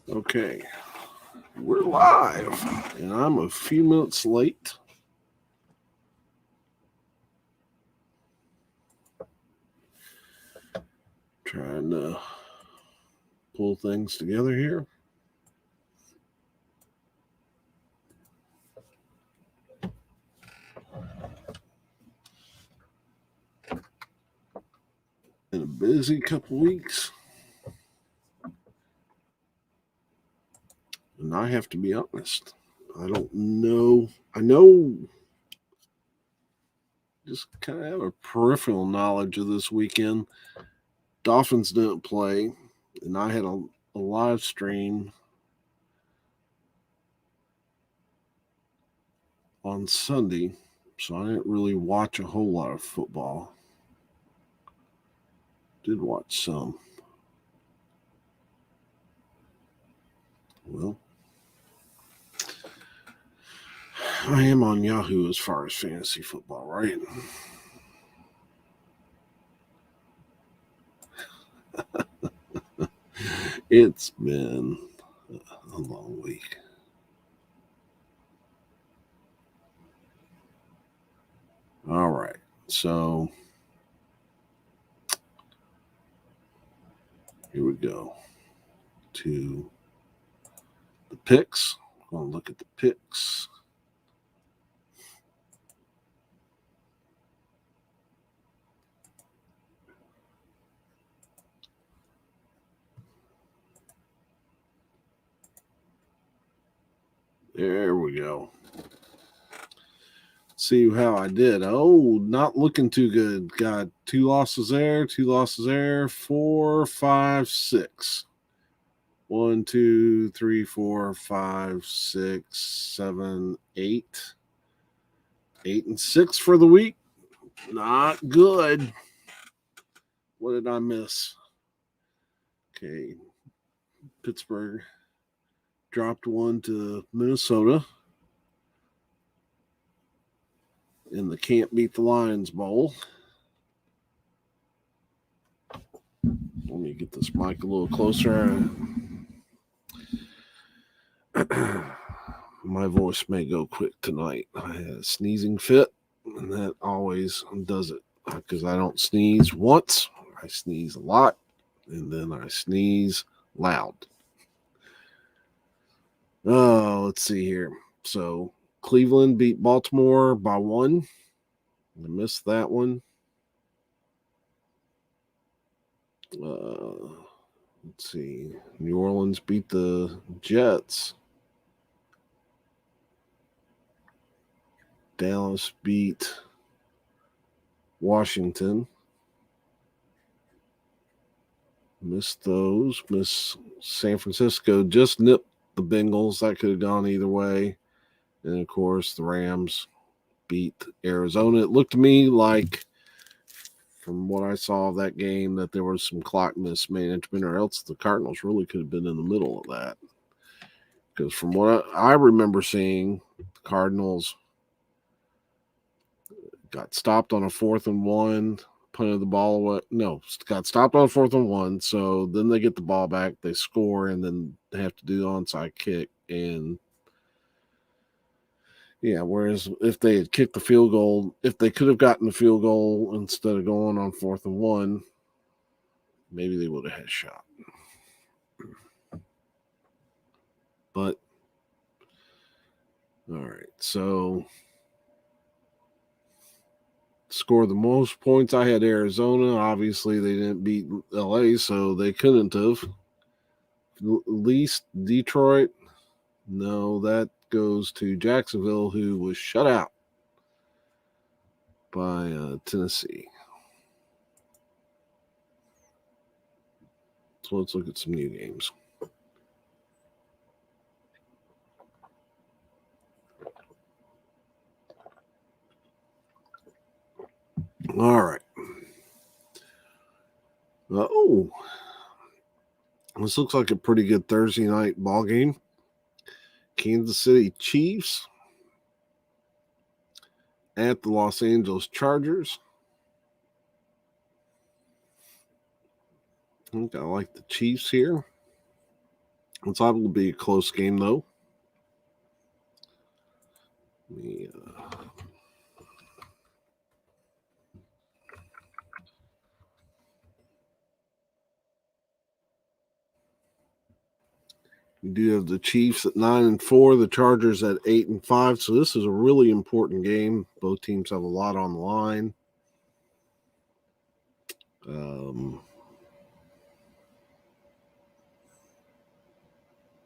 Okay, we're live, and I'm a few minutes late. Trying to pull things together here. In a busy couple weeks. And I have to be honest, I don't know. I know just kind of have a peripheral knowledge of this weekend. Dolphins didn't play, and I had a live stream on Sunday, so I didn't really watch a whole lot of football. Did watch some. Well, I am on Yahoo as far as fantasy football, right? It's been a long week. All right, so here we go to the picks. I'm going to look at the picks. There we go. See how I did. Oh, not looking too good. Got 2 losses there, 2 losses there, 4, 5, 6. 1, 2, 3, 4, 5, 6, 7, 8. 8 and 6 for the week. Not good. What did I miss? Okay. Pittsburgh dropped 1 to Minnesota in the Can't Beat the Lions Bowl. Let me get this mic a little closer. My voice may go quick tonight. I had a sneezing fit, and that always does it because I don't sneeze once. I sneeze a lot, and then I sneeze loud. Oh, let's see here. So Cleveland beat Baltimore by 1. I missed that one. Let's see. New Orleans beat the Jets. Dallas beat Washington. Missed those. Missed San Francisco. Just nipped the Bengals. That could have gone either way. And, of course, the Rams beat Arizona. It looked to me like, from what I saw of that game, that there was some clock mismanagement, or else the Cardinals really could have been in the middle of that. Because from what I remember seeing, the Cardinals got stopped on a 4th and 1, punted the ball away. No, got stopped on a 4th and 1. So then they get the ball back, they score, and then they have to do the onside kick. And yeah, whereas if they had kicked the field goal, if they could have gotten the field goal instead of going on 4th and 1, maybe they would have had a shot. But all right, so scored the most points. I had Arizona. Obviously, they didn't beat LA, so they couldn't have. Least Detroit. No, that goes to Jacksonville, who was shut out by Tennessee. So let's look at some new games. All right. Oh, this looks like a pretty good Thursday night ball game. Kansas City Chiefs at the Los Angeles Chargers. I think I like the Chiefs here. It's liable to be a close game, though. You do have the Chiefs at 9-4, the Chargers at 8-5. So this is a really important game. Both teams have a lot on the line.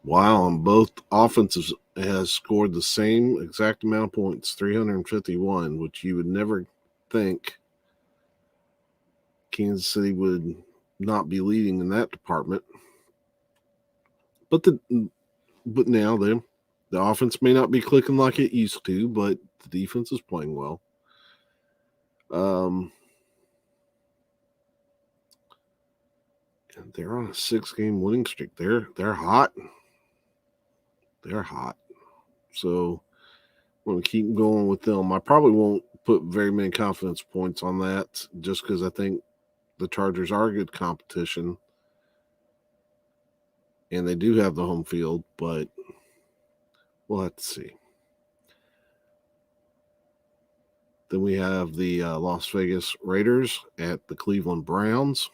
Wow, and both offenses has scored the same exact amount of points, 351, which you would never think Kansas City would not be leading in that department. But now the offense may not be clicking like it used to, but the defense is playing well. They're on a 6-game winning streak. They're hot. They're hot. So I'm going to keep going with them. I probably won't put very many confidence points on that just because I think the Chargers are good competition. And they do have the home field, but we'll have to see. Then we have the Las Vegas Raiders at the Cleveland Browns.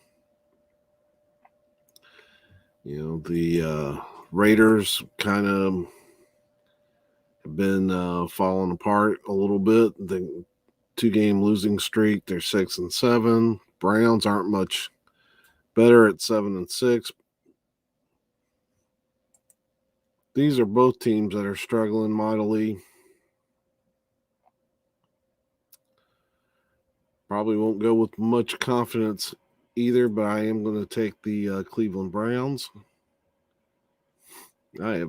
The Raiders kind of have been falling apart a little bit. The 2-game losing streak, they're 6-7. Browns aren't much better at 7-6. These are both teams that are struggling mightily. Probably won't go with much confidence either, but I am going to take the Cleveland Browns. I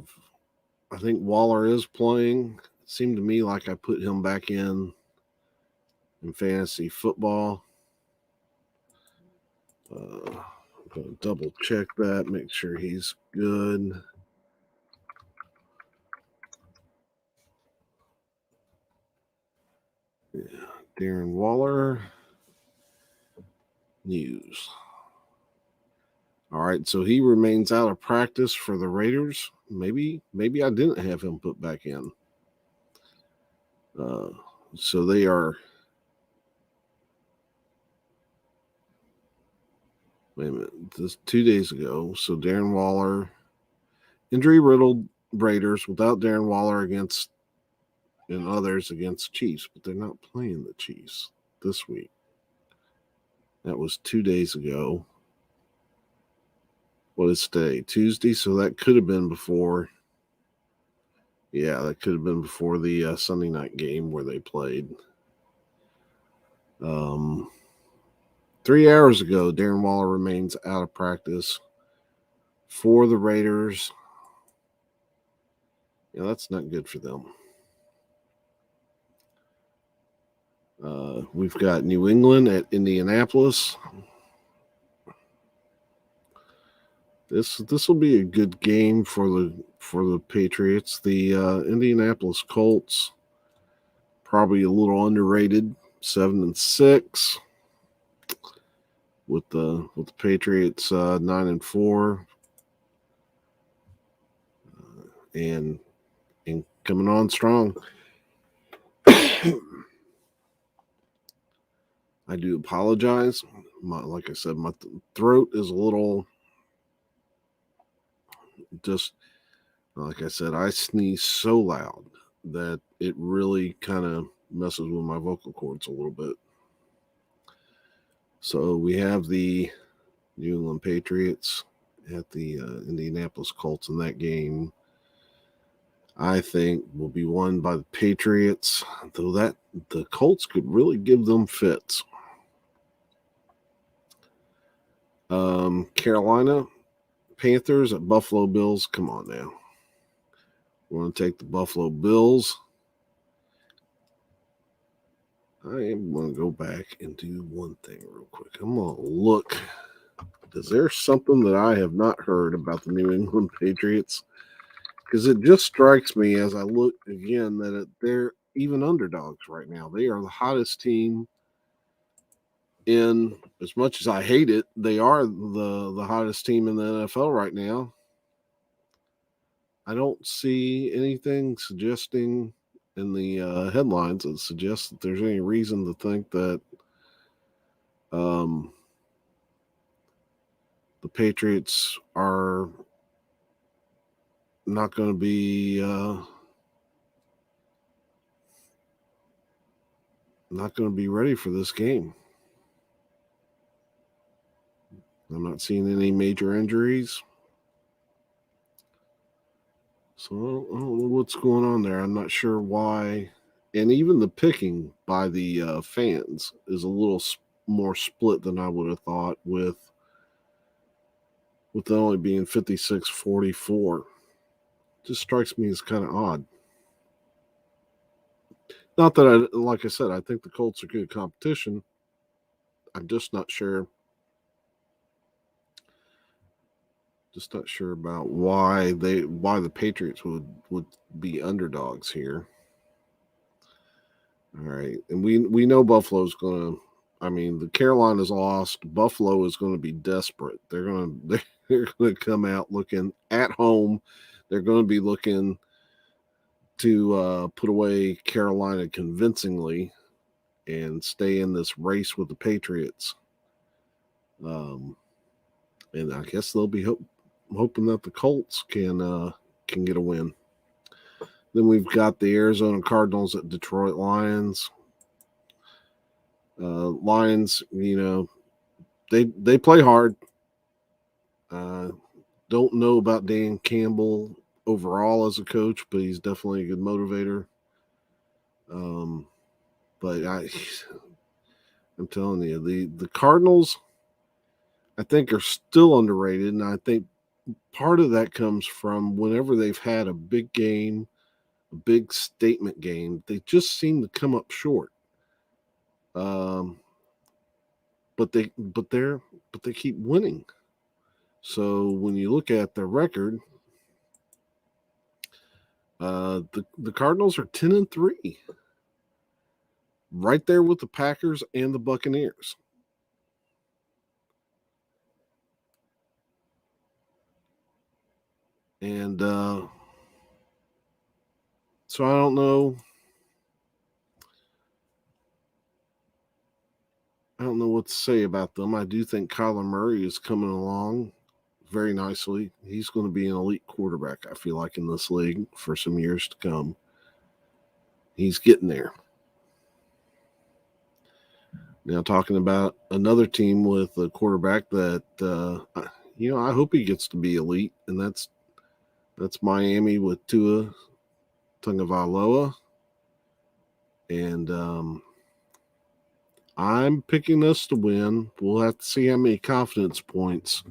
think Waller is playing. It seemed to me like I put him back in fantasy football. I'm going to double check that, make sure he's good. Yeah, Darren Waller. News. All right, so he remains out of practice for the Raiders. Maybe I didn't have him put back in. So they are. Wait a minute. This 2 days ago. So Darren Waller, injury-riddled Raiders without Darren Waller and others against Chiefs, but they're not playing the Chiefs this week. That was 2 days ago. What is today? Tuesday, so that could have been before. Yeah, that could have been before the Sunday night game where they played. 3 hours ago, Darren Waller remains out of practice for the Raiders. Yeah, that's not good for them. We've got New England at Indianapolis. This will be a good game for the Patriots. The Indianapolis Colts, probably a little underrated, 7-6. With the Patriots 9-4, and coming on strong. I do apologize. Like I said, my throat is a little. Just like I said, I sneeze so loud that it really kind of messes with my vocal cords a little bit. So we have the New England Patriots at the Indianapolis Colts in that game. I think will be won by the Patriots, though that the Colts could really give them fits. Carolina Panthers at Buffalo Bills. Come on now. We're going to take the Buffalo Bills. I am going to go back and do one thing real quick. I'm going to look. Is there something that I have not heard about the New England Patriots? Because it just strikes me as I look again that they're even underdogs right now. They are the hottest team in, as much as I hate it, they are the hottest team in the NFL right now. I don't see anything suggesting in the headlines that suggests that there's any reason to think that the Patriots are not going to be ready for this game. I'm not seeing any major injuries. So I don't know what's going on there. I'm not sure why. And even the picking by the fans is a little more split than I would have thought, with it only being 56-44. Just strikes me as kind of odd. Not that like I said, I think the Colts are good competition. I'm just not sure. Just not sure about why the Patriots would be underdogs here. All right, and we know Buffalo's going to. I mean, the Carolinas lost. Buffalo is going to be desperate. They're going to come out looking at home. They're going to be looking to put away Carolina convincingly and stay in this race with the Patriots. And I guess they'll be hoping that the Colts can get a win. Then we've got the Arizona Cardinals at Detroit Lions. Lions, they play hard. Don't know about Dan Campbell overall as a coach, but he's definitely a good motivator. But I'm telling you, the Cardinals, I think, are still underrated, and I think part of that comes from whenever they've had a big game, a big statement game, they just seem to come up short. But they keep winning. So when you look at their record, the Cardinals are 10-3, right there with the Packers and the Buccaneers. And so I don't know. I don't know what to say about them. I do think Kyler Murray is coming along very nicely. He's going to be an elite quarterback, I feel like, in this league for some years to come. He's getting there. Now, talking about another team with a quarterback that, I hope he gets to be elite, and that's Miami with Tua Tagovailoa. And I'm picking us to win. We'll have to see how many confidence points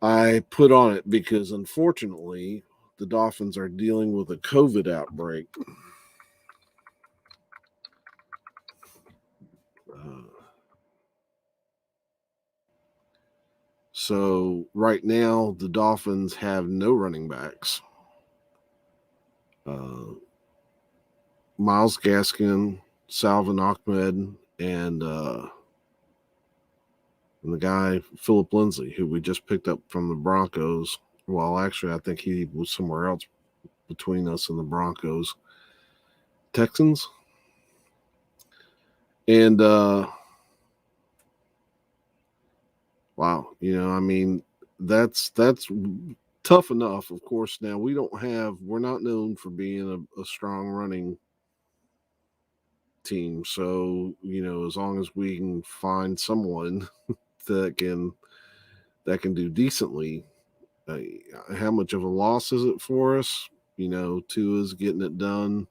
I put on it, because unfortunately the Dolphins are dealing with a COVID outbreak. So right now the Dolphins have no running backs. Myles Gaskin, Salvin Ahmed, and the guy Philip Lindsay, who we just picked up from the Broncos. Well, actually, I think he was somewhere else between us and the Broncos. Texans. And wow, I mean, that's tough enough. Of course, now we're not known for being a strong running team. So, as long as we can find someone that can do decently, how much of a loss is it for us? Tua's getting it done,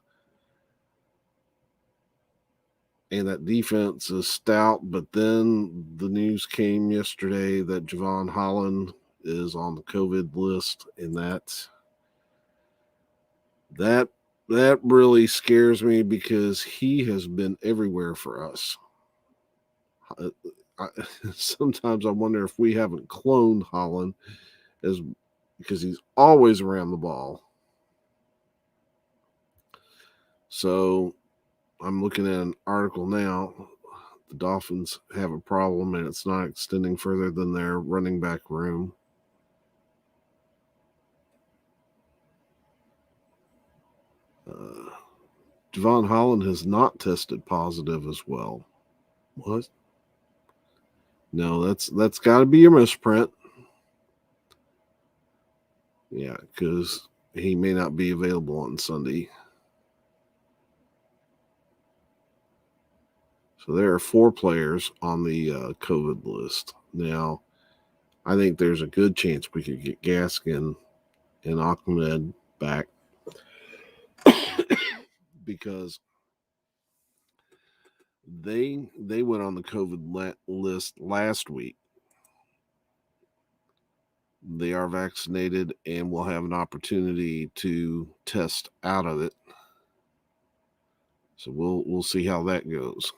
and that defense is stout. But then the news came yesterday that Javon Holland is on the COVID list, and that really scares me, because he has been everywhere for us. Sometimes I wonder if we haven't cloned Holland, because he's always around the ball. So I'm looking at an article now. The Dolphins have a problem, and it's not extending further than their running back room. Javon Holland has not tested positive as well. What? No, that's got to be your misprint. Yeah, because he may not be available on Sunday. So there are 4 players on the COVID list. Now, I think there's a good chance we could get Gaskin and Ahmed back because they went on the COVID list last week. They are vaccinated and will have an opportunity to test out of it. So we'll see how that goes.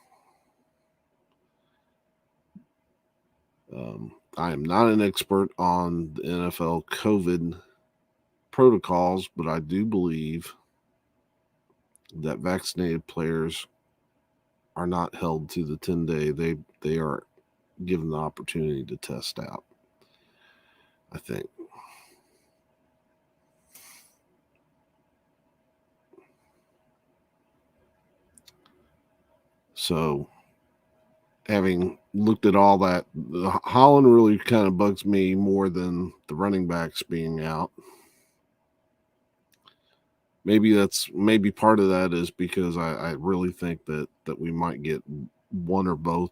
I am not an expert on the NFL COVID protocols, but I do believe that vaccinated players are not held to the 10-day. They are given the opportunity to test out, I think. So, having looked at all that, Holland really kind of bugs me more than the running backs being out. Maybe part of that is because I really think that we might get one or both,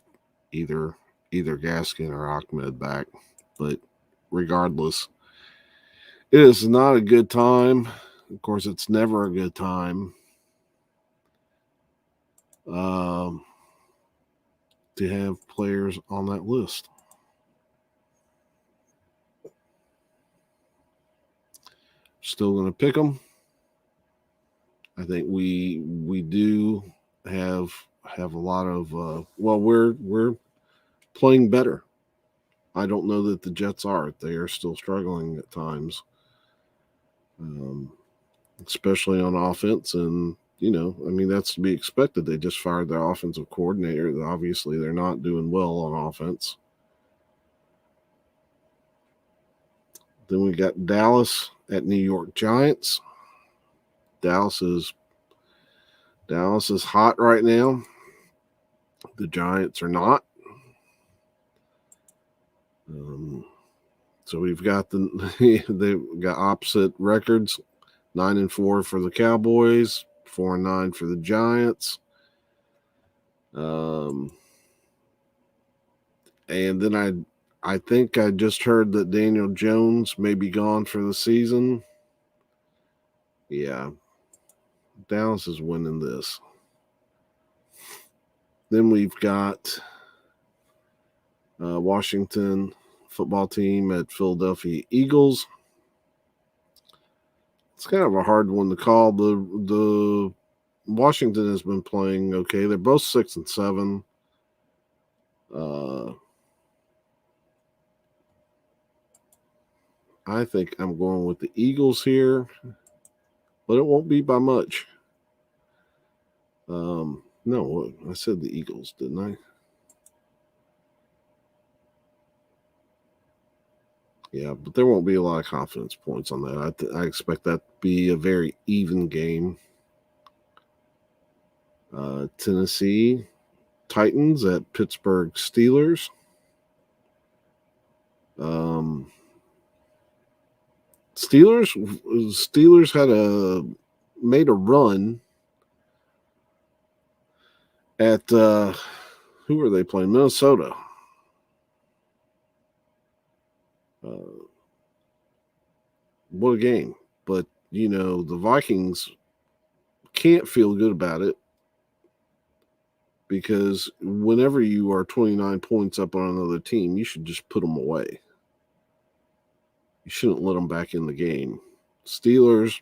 either Gaskin or Ahmed back. But regardless, it is not a good time. Of course, it's never a good time to have players on that list. Still going to pick them. I think we do have a lot of we're playing better. I don't know that the Jets are. They are still struggling at times, especially on offense. And that's to be expected. They just fired their offensive coordinator. Obviously, they're not doing well on offense. Then we got Dallas at New York Giants. Dallas is hot right now. The Giants are not. So we've got they've got opposite records: 9-4 for the Cowboys, 4-9 for the Giants. And then I think I just heard that Daniel Jones may be gone for the season. Yeah, Dallas is winning this. Then we've got Washington football team at Philadelphia Eagles. It's kind of a hard one to call. The Washington has been playing okay. They're both 6-7. I think I'm going with the Eagles here, but it won't be by much. No, I said the Eagles, didn't I? Yeah, but there won't be a lot of confidence points on that. I expect that to be a very even game. Tennessee Titans at Pittsburgh Steelers. Steelers made a run at who were they playing? Minnesota. What a game. But the Vikings can't feel good about it, because whenever you are 29 points up on another team, you should just put them away. You shouldn't let them back in the game. Steelers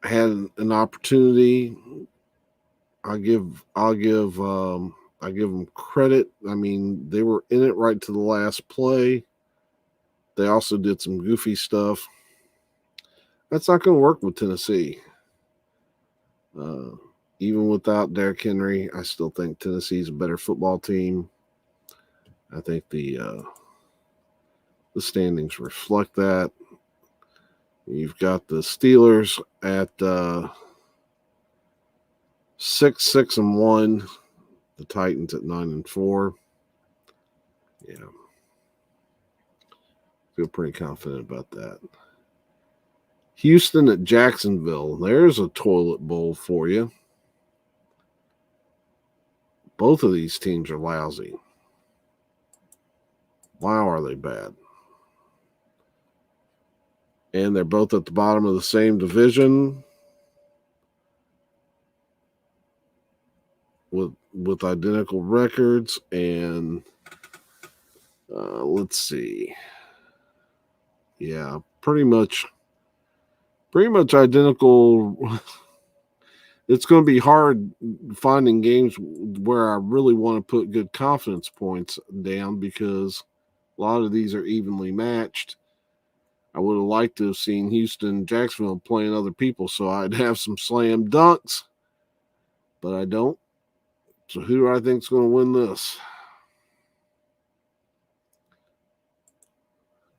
had an opportunity. I'll give them credit. I mean, they were in it right to the last play. They also did some goofy stuff. That's not going to work with Tennessee. Even without Derrick Henry, I still think Tennessee's a better football team. I think the standings reflect that. You've got the Steelers at 6-6-1. The Titans at 9-4. Yeah. Feel pretty confident about that. Houston at Jacksonville. There's a toilet bowl for you. Both of these teams are lousy. Wow, are they bad? And they're both at the bottom of the same division with identical records. And let's see. Yeah, pretty much identical. It's going to be hard finding games where I really want to put good confidence points down because a lot of these are evenly matched. I would have liked to have seen Houston and Jacksonville playing other people so I'd have some slam dunks, but I don't. So who do I think is going to win this?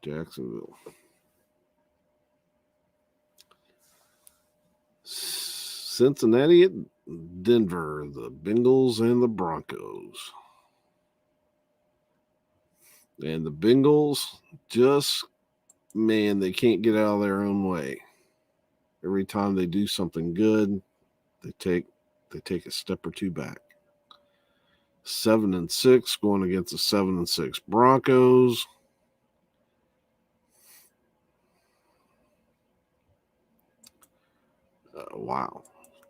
Jacksonville. Cincinnati at Denver, the Bengals and the Broncos. And the Bengals just, man, they can't get out of their own way. Every time they do something good, they take a step or two back. 7-6 going against the 7-6 Broncos. Wow.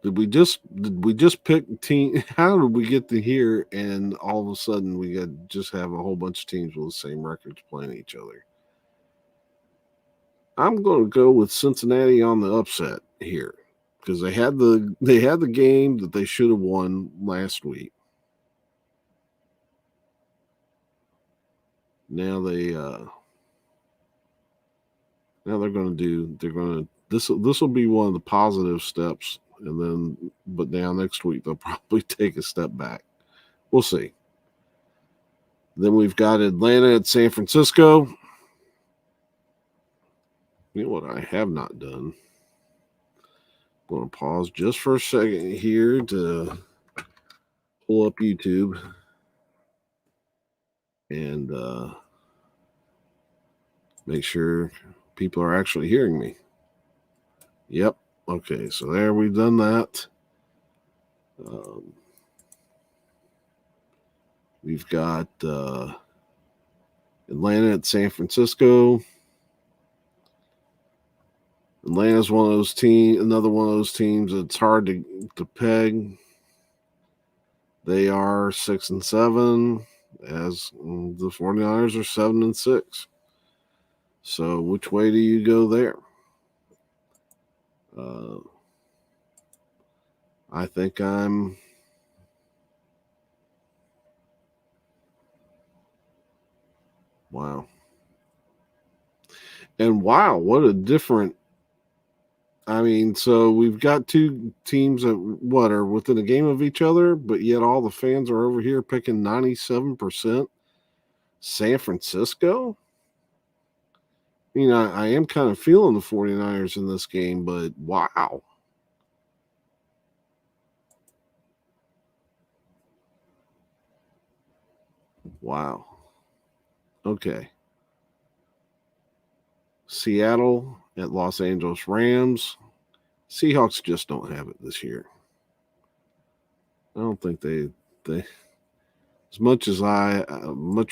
Did we just pick team? How did we get to here and all of a sudden we just have a whole bunch of teams with the same records playing each other? I'm going to go with Cincinnati on the upset here because they had the game that they should have won last week. Now they're going to this will be one of the positive steps, and then but now next week they'll probably take a step back. We'll see. Then we've got Atlanta at San Francisco. You know what I have not done? I'm going to pause just for a second here to pull up YouTube and make sure people are actually hearing me. Yep. Okay, so there we've done that. We've got Atlanta at San Francisco. Atlanta's another one of those teams that's hard to peg. They are 6-7, as the 49ers are 7-6. So which way do you go there? I think I'm wow. And wow, what a different. I mean, so we've got two teams that are within a game of each other, but yet all the fans are over here picking 97% San Francisco. You know, I am kind of feeling the 49ers in this game, but wow. Wow. Okay. Seattle at Los Angeles Rams. Seahawks just don't have it this year. I don't think they as much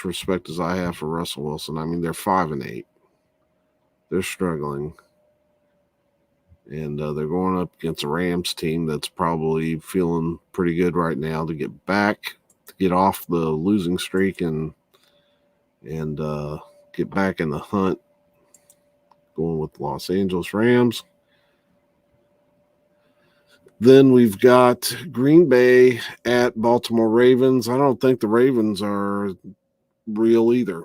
respect as I have for Russell Wilson. I mean, they're 5-8. They're struggling. And they're going up against a Rams team that's probably feeling pretty good right now to get off the losing streak and get back in the hunt. Going with Los Angeles Rams. Then we've got Green Bay at Baltimore Ravens. I don't think the Ravens are real either.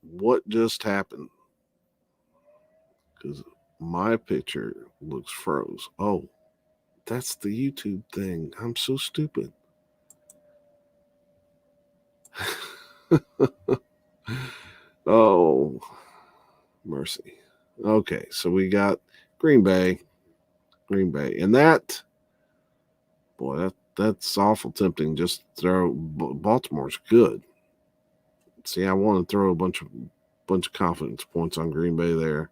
What just happened? Because my picture looks froze. Oh, that's the YouTube thing. I'm so stupid. Oh, mercy. Okay, so we got Green Bay, and that's awful tempting. Just throw Baltimore's good. See, I want to throw a bunch of confidence points on Green Bay there.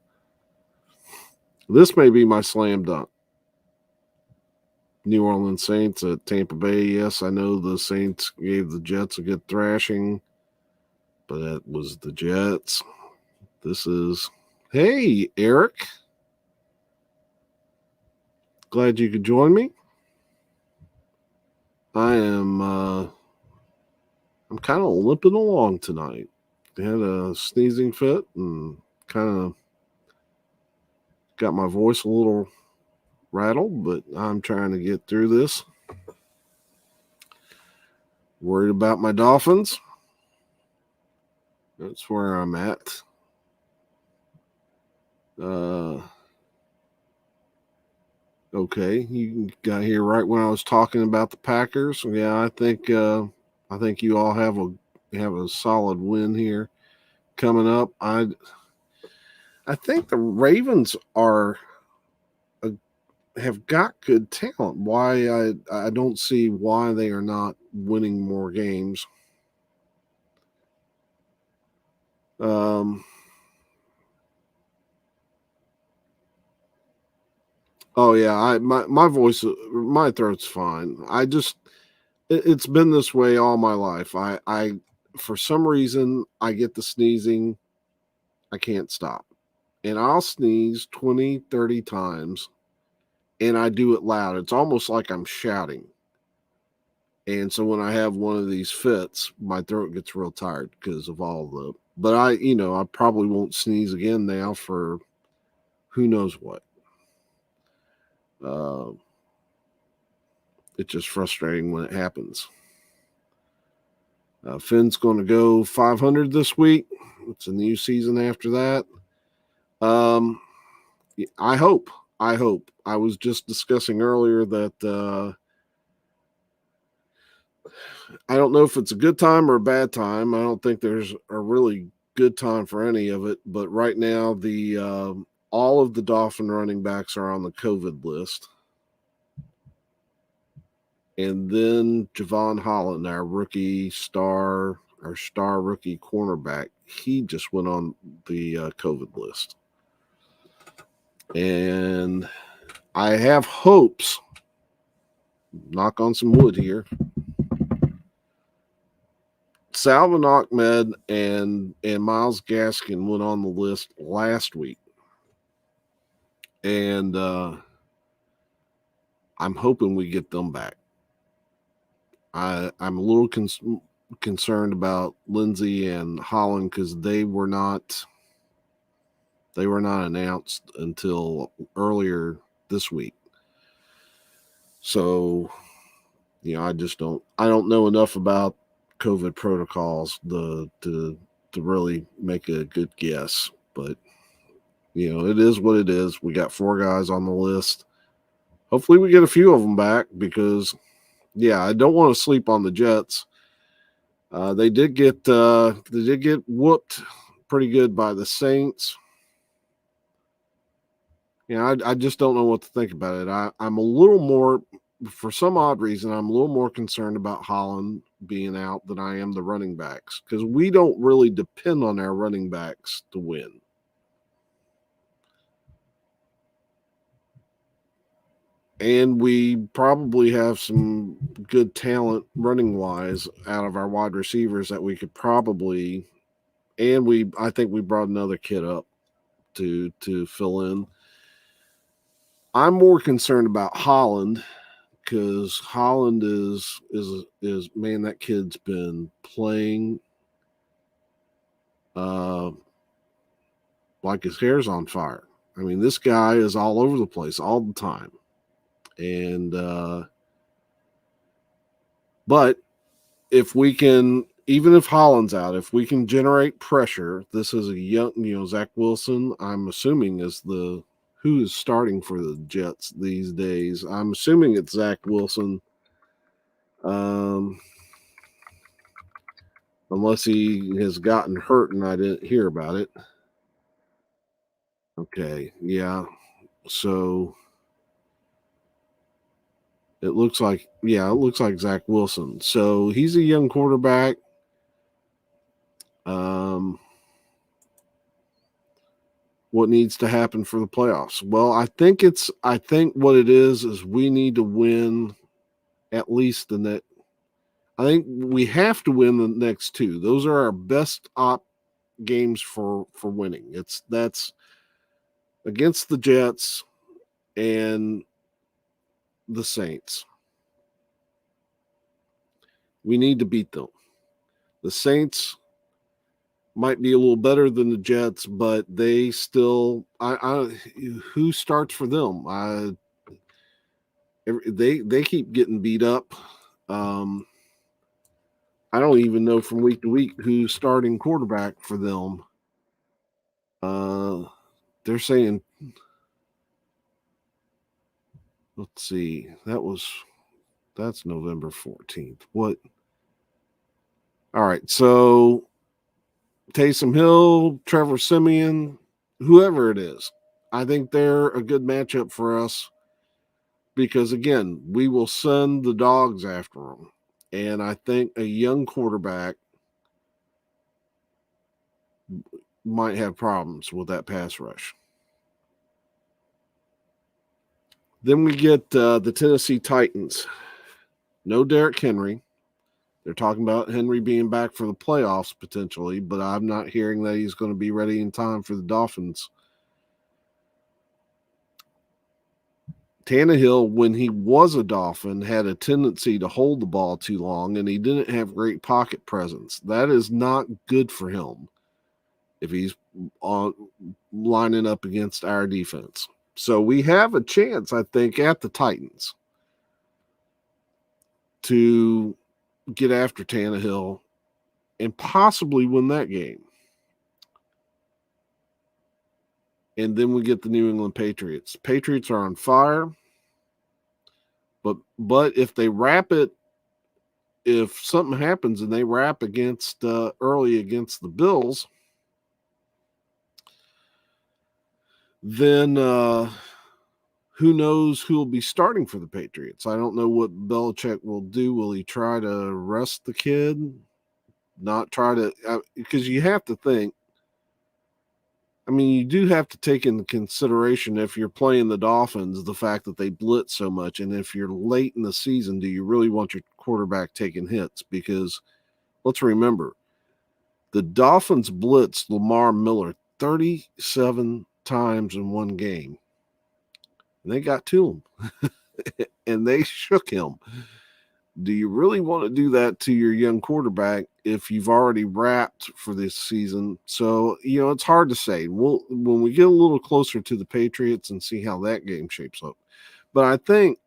This may be my slam dunk. New Orleans Saints at Tampa Bay. Yes, I know the Saints gave the Jets a good thrashing, but that was the Jets. This is, hey, Eric. Glad you could join me. I'm kind of limping along tonight. I had a sneezing fit and kind of got my voice a little rattled, but I'm trying to get through this. Worried about my Dolphins. That's where I'm at. Okay, you got here right when I was talking about the Packers. Yeah, I think you all have a solid win here coming up. I think the Ravens have got good talent. Why I don't see why they are not winning more games. Oh yeah, my voice, my throat's fine. It's been this way all my life. I for some reason I get the sneezing, I can't stop. And I'll sneeze 20, 30 times and I do it loud. It's almost like I'm shouting. And so when I have one of these fits, my throat gets real tired because of all the. But I probably won't sneeze again now for who knows what. It's just frustrating when it happens. Finn's going to go 500 this week. It's a new season after that. I hope. I was just discussing earlier that I don't know if it's a good time or a bad time. I don't think there's a really good time for any of it. But right now, all of the Dolphin running backs are on the COVID list. And then Javon Holland, our star rookie cornerback, he just went on the COVID list. And I have hopes, knock on some wood here, Salvon Ahmed and Myles Gaskin went on the list last week. And I'm hoping we get them back. I'm a little concerned about Lindsey and Holland because they were not announced until earlier this week. So, I don't know enough about COVID protocols to really make a good guess. But, it is what it is. We got 4 guys on the list. Hopefully we get a few of them back because, I don't want to sleep on the Jets. They did get whooped pretty good by the Saints. I just don't know what to think about it. I'm a little more, for some odd reason, I'm a little more concerned about Holland being out than I am the running backs because we don't really depend on our running backs to win. And we probably have some good talent running wise out of our wide receivers that we could probably, and I think we brought another kid up to fill in. I'm more concerned about Holland because Holland is man, that kid's been playing like his hair's on fire. I mean, this guy is all over the place all the time. And but if we can, even if Holland's out, if we can generate pressure, this is a young, Zach Wilson, I'm assuming is who is starting for the Jets these days. I'm assuming it's Zach Wilson. Unless he has gotten hurt and I didn't hear about it. Okay, yeah. So it looks like Zach Wilson. So he's a young quarterback. What needs to happen for the playoffs? Well, I think what it is we need to win at least the net. I think we have to win the next two. Those are our best games for winning. That's against the Jets and the Saints. We need to beat them. The Saints might be a little better than the Jets, but they still. Who starts for them? They keep getting beat up. I don't even know from week to week who's starting quarterback for them. They're saying, let's see, that's November 14th. What? All right, so Taysom Hill, Trevor Siemian, whoever it is, I think they're a good matchup for us because, again, we will send the dogs after them. And I think a young quarterback might have problems with that pass rush. Then we get the Tennessee Titans. No Derrick Henry. They're talking about Henry being back for the playoffs potentially, but I'm not hearing that he's going to be ready in time for the Dolphins. Tannehill, when he was a Dolphin, had a tendency to hold the ball too long, and he didn't have great pocket presence. That is not good for him if he's lining up against our defense. So we have a chance, I think, at the Titans to get after Tannehill and possibly win that game. And then we get the New England Patriots. Patriots are on fire. But if they wrap it, if something happens and they wrap against early against the Bills, then who knows who will be starting for the Patriots? I don't know what Belichick will do. Will he try to rest the kid? Not try to, because you have to think. I mean, you do have to take into consideration if you're playing the Dolphins, the fact that they blitz so much. And if you're late in the season, do you really want your quarterback taking hits? Because let's remember, the Dolphins blitzed Lamar Miller 37 times in one game. And they got to him. And they shook him. Do you really want to do that to your young quarterback if you've already wrapped for this season? So, it's hard to say. When we get a little closer to the Patriots and see how that game shapes up. But I think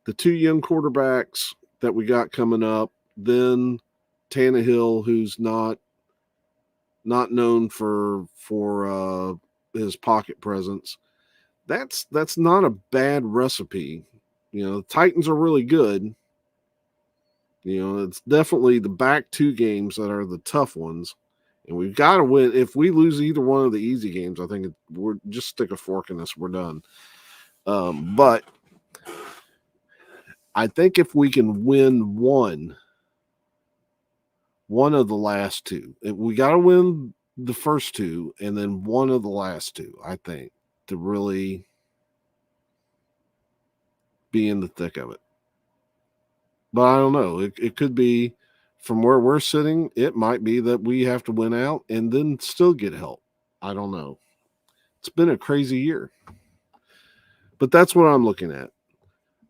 the two young quarterbacks that we got coming up, then Tannehill, who's not known for his pocket presence, that's not a bad recipe. The Titans are really good. It's definitely the back two games that are the tough ones. And we've got to win. If we lose either one of the easy games, I think we're just stick a fork in us. We're done. But I think if we can win one of the last two, we got to win the first two and then one of the last two, I think, to really be in the thick of it. But I don't know. It could be from where we're sitting. It might be that we have to win out and then still get help. I don't know. It's been a crazy year. But that's what I'm looking at.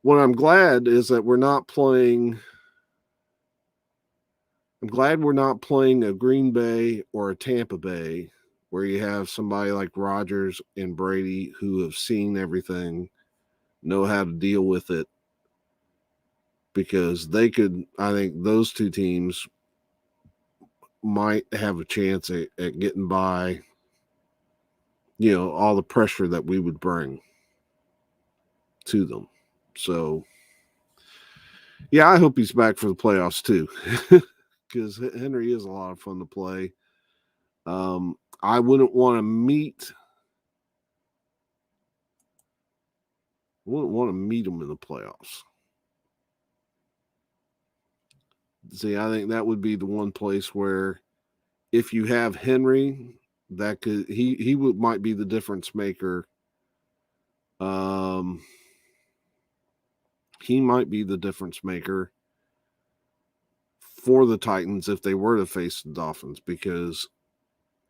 What I'm glad is that we're not playing. I'm glad we're not playing a Green Bay or a Tampa Bay where you have somebody like Rodgers and Brady who have seen everything, know how to deal with it. Because I think those two teams might have a chance at getting by, all the pressure that we would bring to them. So, yeah, I hope he's back for the playoffs too, because Henry is a lot of fun to play. I wouldn't want to meet Wouldn't want to meet them in the playoffs. See, I think that would be the one place where if you have Henry, that could might be the difference maker. He might be the difference maker for the Titans if they were to face the Dolphins,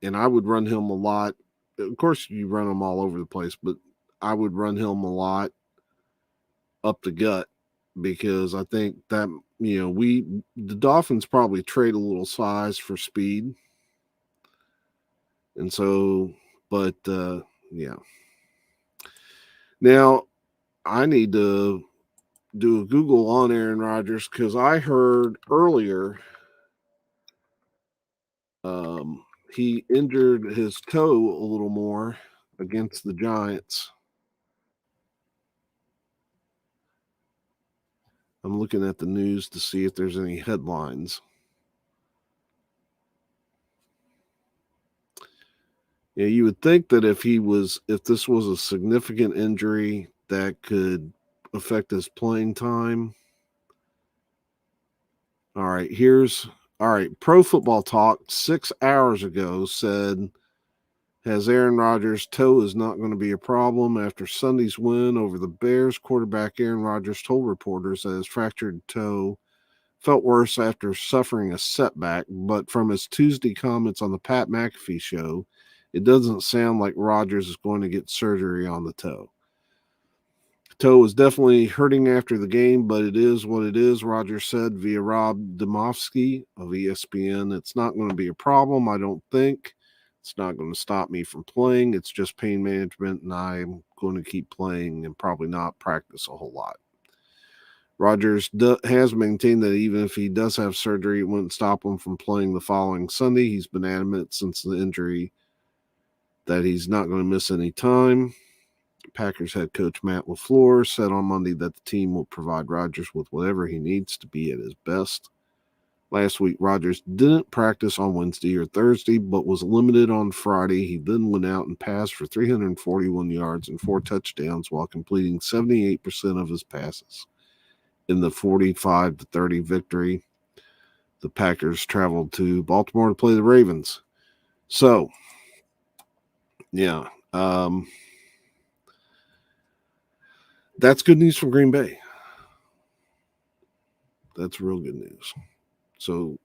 and I would run him a lot. Of course, you run him all over the place, but I would run him a lot up the gut, because I think that, the Dolphins probably trade a little size for speed. And so, but yeah. Now, I need to do a Google on Aaron Rodgers, because I heard earlier he injured his toe a little more against the Giants. I'm looking at the news to see if there's any headlines. Yeah, you would think that if this was a significant injury that could affect his playing time. All right, Pro Football Talk 6 hours ago said, has Aaron Rodgers' toe is not going to be a problem after Sunday's win over the Bears. Quarterback Aaron Rodgers told reporters that his fractured toe felt worse after suffering a setback, but from his Tuesday comments on the Pat McAfee show, it doesn't sound like Rodgers is going to get surgery on the toe. Toe was definitely hurting after the game, but it is what it is, Rodgers said via Rob Demovsky of ESPN. It's not going to be a problem, I don't think. It's not going to stop me from playing. It's just pain management, and I'm going to keep playing and probably not practice a whole lot. Rodgers has maintained that even if he does have surgery, it wouldn't stop him from playing the following Sunday. He's been adamant since the injury that he's not going to miss any time. Packers head coach Matt LaFleur said on Monday that the team will provide Rodgers with whatever he needs to be at his best. Last week, Rodgers didn't practice on Wednesday or Thursday, but was limited on Friday. He then went out and passed for 341 yards and 4 touchdowns while completing 78% of his passes. In the 45-30 victory, the Packers traveled to Baltimore to play the Ravens. So, yeah, that's good news from Green Bay. That's real good news. So,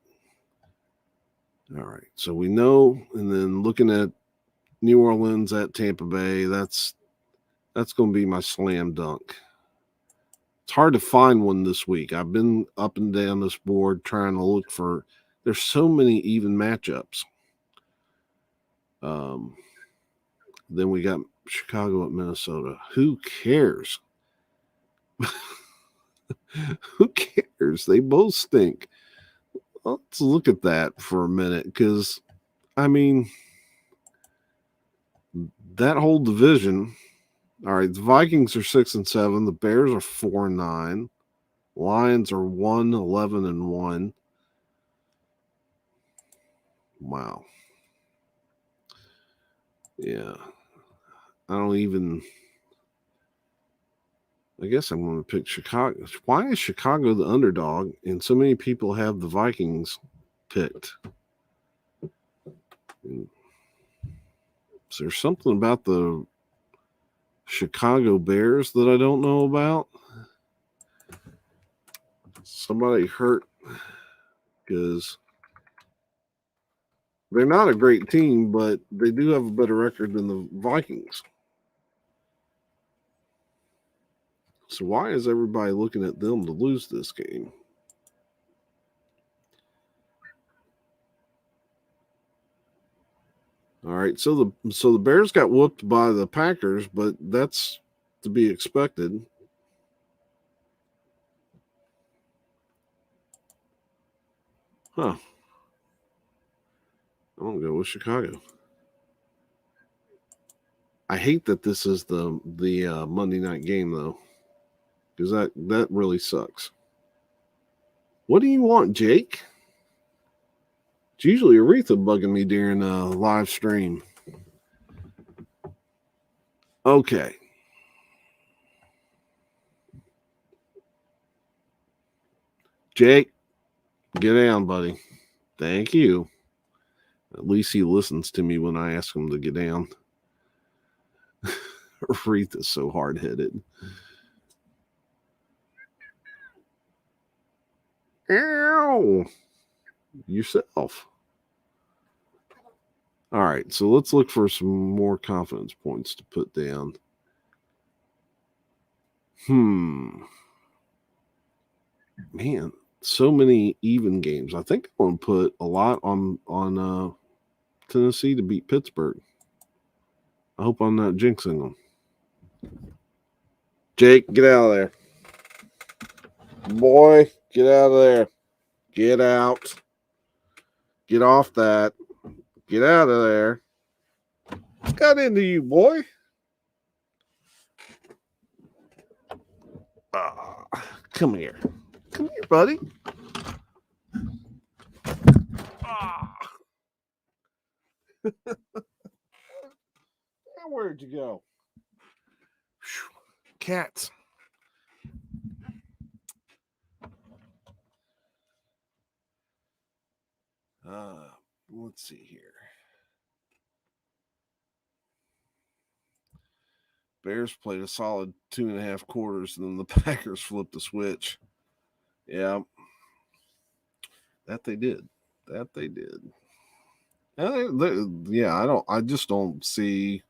all right. So we know, and then looking at New Orleans at Tampa Bay, that's going to be my slam dunk. It's hard to find one this week. I've been up and down this board trying to look for. There's so many even matchups. Then we got Chicago at Minnesota. Who cares? Who cares? They both stink. Let's look at that for a minute, because, I mean, that whole division. All right, the Vikings are 6-7. The Bears are 4-9. Lions are 1-11-1. Wow. Yeah. I guess I'm going to pick Chicago. Why is Chicago the underdog and so many people have the Vikings picked? Is there something about the Chicago Bears that I don't know about? Somebody hurt, because they're not a great team, but they do have a better record than the Vikings. So why is everybody looking at them to lose this game? All right, so the Bears got whooped by the Packers, but that's to be expected. Huh. I'm going to go with Chicago. I hate that this is the Monday night game, though, because that really sucks. What do you want, Jake? It's usually Aretha bugging me during a live stream. Okay. Jake, get down, buddy. Thank you. At least he listens to me when I ask him to get down. Wreath is so hard-headed. Ow! Yourself. All right, so let's look for some more confidence points to put down. Man, so many even games. I think I'm going to put a lot on Tennessee to beat Pittsburgh. I hope I'm not jinxing them. Jake, get out of there. Boy, get out of there. Get out. Get off that. Get out of there. What got into you, boy? Come here. Come here, buddy. Where'd you go? Cats. Let's see here. Bears played a solid 2.5 quarters, and then the Packers flipped the switch. Yeah. That they did. I just don't see.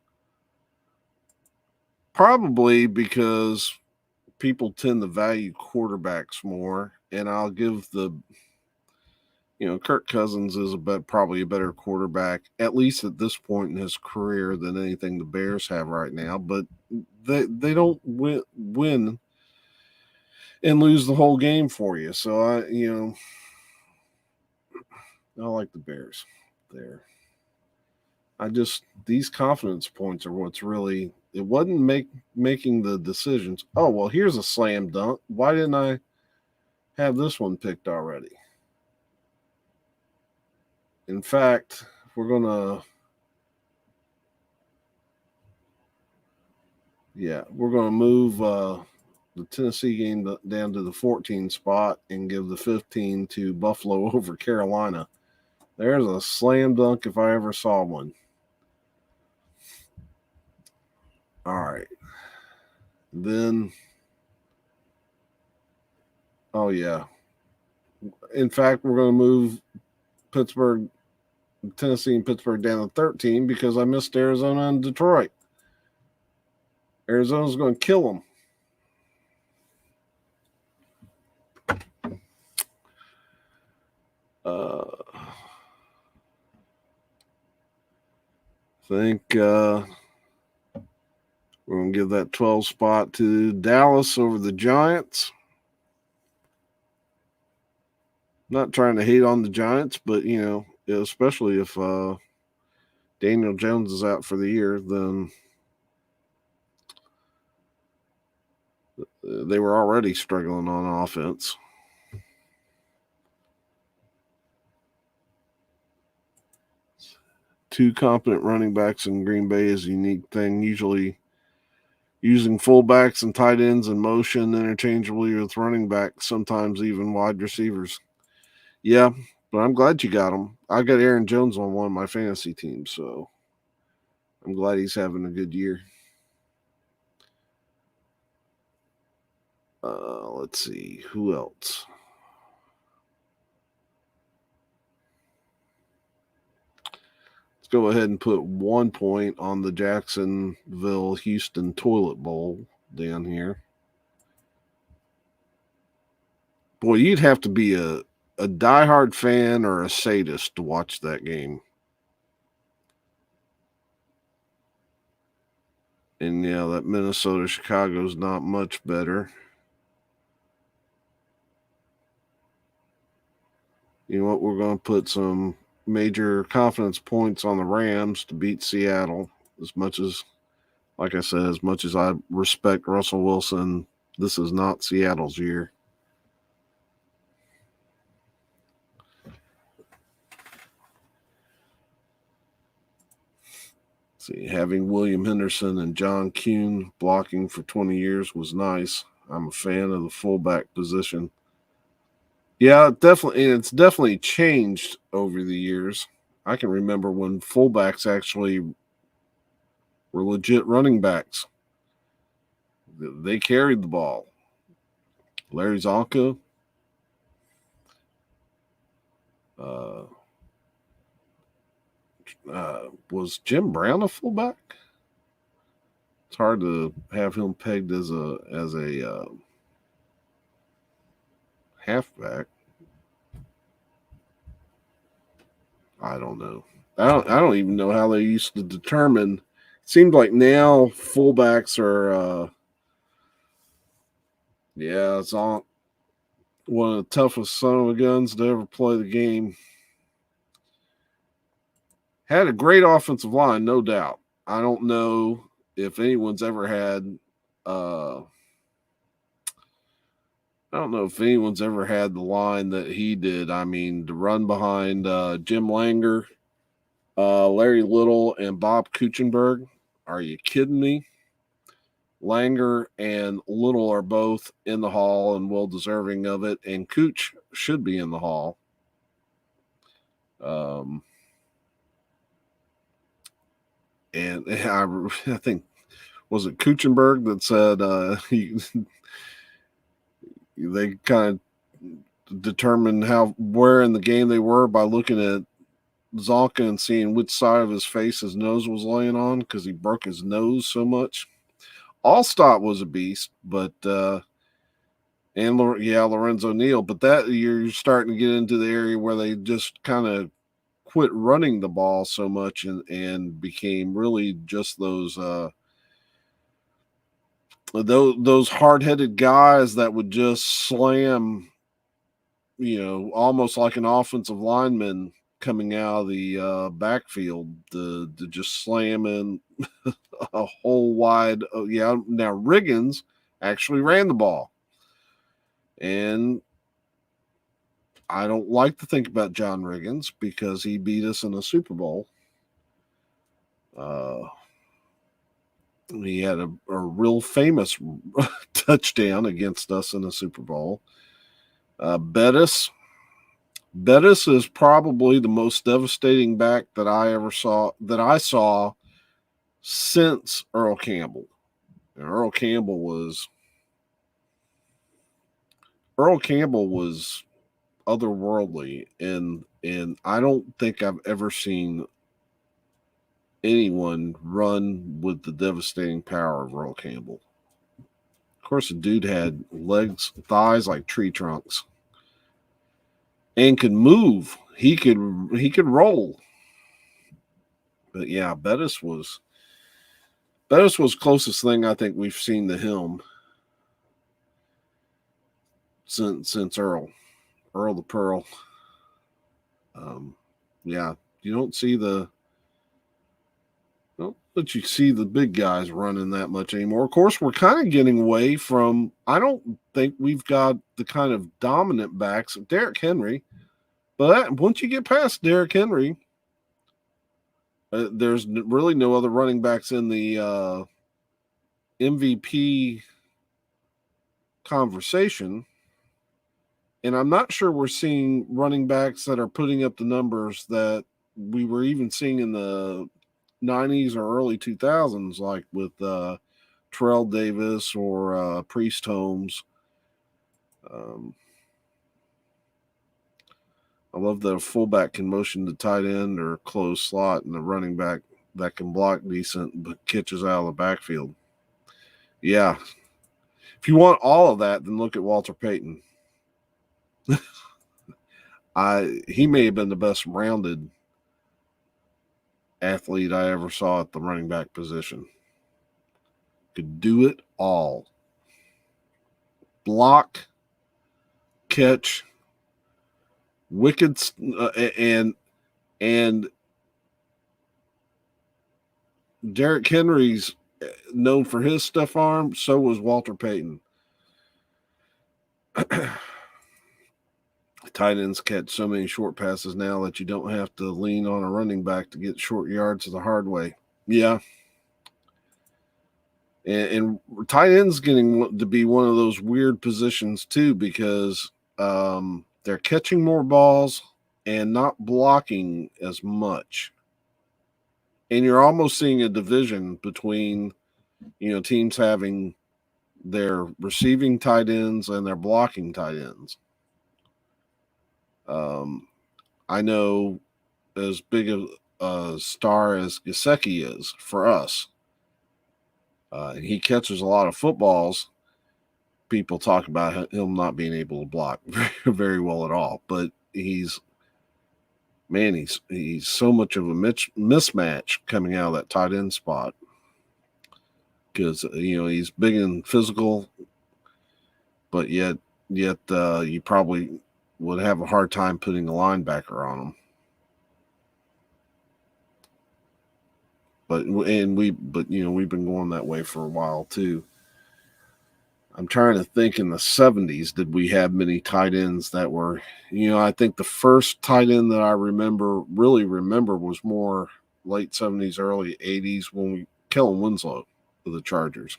Probably because people tend to value quarterbacks more, and I'll give Kirk Cousins is probably a better quarterback, at least at this point in his career, than anything the Bears have right now. But they don't win and lose the whole game for you. So I like the Bears there. These confidence points are what's really. It wasn't making the decisions. Oh, well, here's a slam dunk. Why didn't I have this one picked already? In fact, we're going to move the Tennessee game down to the 14 spot and give the 15 to Buffalo over Carolina. There's a slam dunk if I ever saw one. All right. Then, oh, yeah. In fact, we're going to move Tennessee and Pittsburgh down to 13 because I missed Arizona and Detroit. Arizona's going to kill them. I think we're going to give that 12 spot to Dallas over the Giants. Not trying to hate on the Giants, but, especially if Daniel Jones is out for the year, then they were already struggling on offense. Two competent running backs in Green Bay is a unique thing. Usually using fullbacks and tight ends in motion interchangeably with running backs, sometimes even wide receivers. Yeah, but I'm glad you got him. I got Aaron Jones on one of my fantasy teams, so I'm glad he's having a good year. Let's see. Who else? Let's go ahead and put 1 point on the Jacksonville-Houston Toilet Bowl down here. Boy, you'd have to be a diehard fan or a sadist to watch that game. And, yeah, that Minnesota-Chicago's not much better. You know what? We're going to put some major confidence points on the Rams to beat Seattle. As much as, like I said, as much as I respect Russell Wilson, this is not Seattle's year. See, having William Henderson and John Kuhn blocking for 20 years was nice. I'm a fan of the fullback position. Yeah, definitely. And it's definitely changed over the years. I can remember when fullbacks actually were legit running backs. They carried the ball. Larry Zonka, uh, was Jim Brown a fullback? It's hard to have him pegged as a halfback. I don't know. I don't even know how they used to determine. It seems like now fullbacks are it's on one of the toughest son of a guns to ever play the game. Had a great offensive line, no doubt. I don't know if anyone's ever had I don't know if anyone's ever had the line that he did. I mean, to run behind Jim Langer, Larry Little, and Bob Kuechenberg. Are you kidding me? Langer and Little are both in the Hall and well deserving of it, and Cooch should be in the Hall. And I think, was it Kuechenberg that said they kind of determined where in the game they were by looking at Zonka and seeing which side of his face his nose was laying on because he broke his nose so much. Allstott was a beast, but Lorenzo Neal, but that you're starting to get into the area where they just kind of quit running the ball so much and became really just those hard-headed guys that would just slam, almost like an offensive lineman coming out of the backfield to just slam in a whole wide. Now Riggins actually ran the ball, and I don't like to think about John Riggins because he beat us in a Super Bowl. He had a real famous touchdown against us in the Super Bowl. Bettis is probably the most devastating back that I saw since Earl Campbell. And Earl Campbell was otherworldly, and I don't think I've ever seen anyone run with the devastating power of Earl Campbell. Of course, the dude had thighs like tree trunks, and could move. He could roll. But yeah, Bettis was closest thing I think we've seen to him since Earl the Pearl. You don't see but you see the big guys running that much anymore. Of course, we're kind of getting away from. I don't think we've got the kind of dominant backs of Derrick Henry, but once you get past Derrick Henry, there's really no other running backs in the MVP conversation. And I'm not sure we're seeing running backs that are putting up the numbers that we were even seeing in the 90s or early 2000s, like with Terrell Davis or Priest Holmes. I love that a fullback can motion to tight end or close slot, and a running back that can block decent but catches out of the backfield. Yeah. If you want all of that, then look at Walter Payton. He may have been the best rounded athlete I ever saw at the running back position. Could do it all. Block, catch, wicked, and Derrick Henry's known for his stiff arm. So was Walter Payton. Tight ends catch so many short passes now that you don't have to lean on a running back to get short yards the hard way. Yeah. And tight end's getting to be one of those weird positions too, because They're catching more balls and not blocking as much. And you're almost seeing a division between, teams having their receiving tight ends and their blocking tight ends. I know as big of a star as Gesicki is for us. He catches a lot of footballs. People talk about him not being able to block very well at all, but he's so much of a mismatch coming out of that tight end spot because he's big and physical, but yet you probably would have a hard time putting a linebacker on him. But we've been going that way for a while too. I'm trying to think in the 70s, did we have many tight ends that were, I think the first tight end that I really remember was more late 70s, early 80s when Kellen Winslow of the Chargers.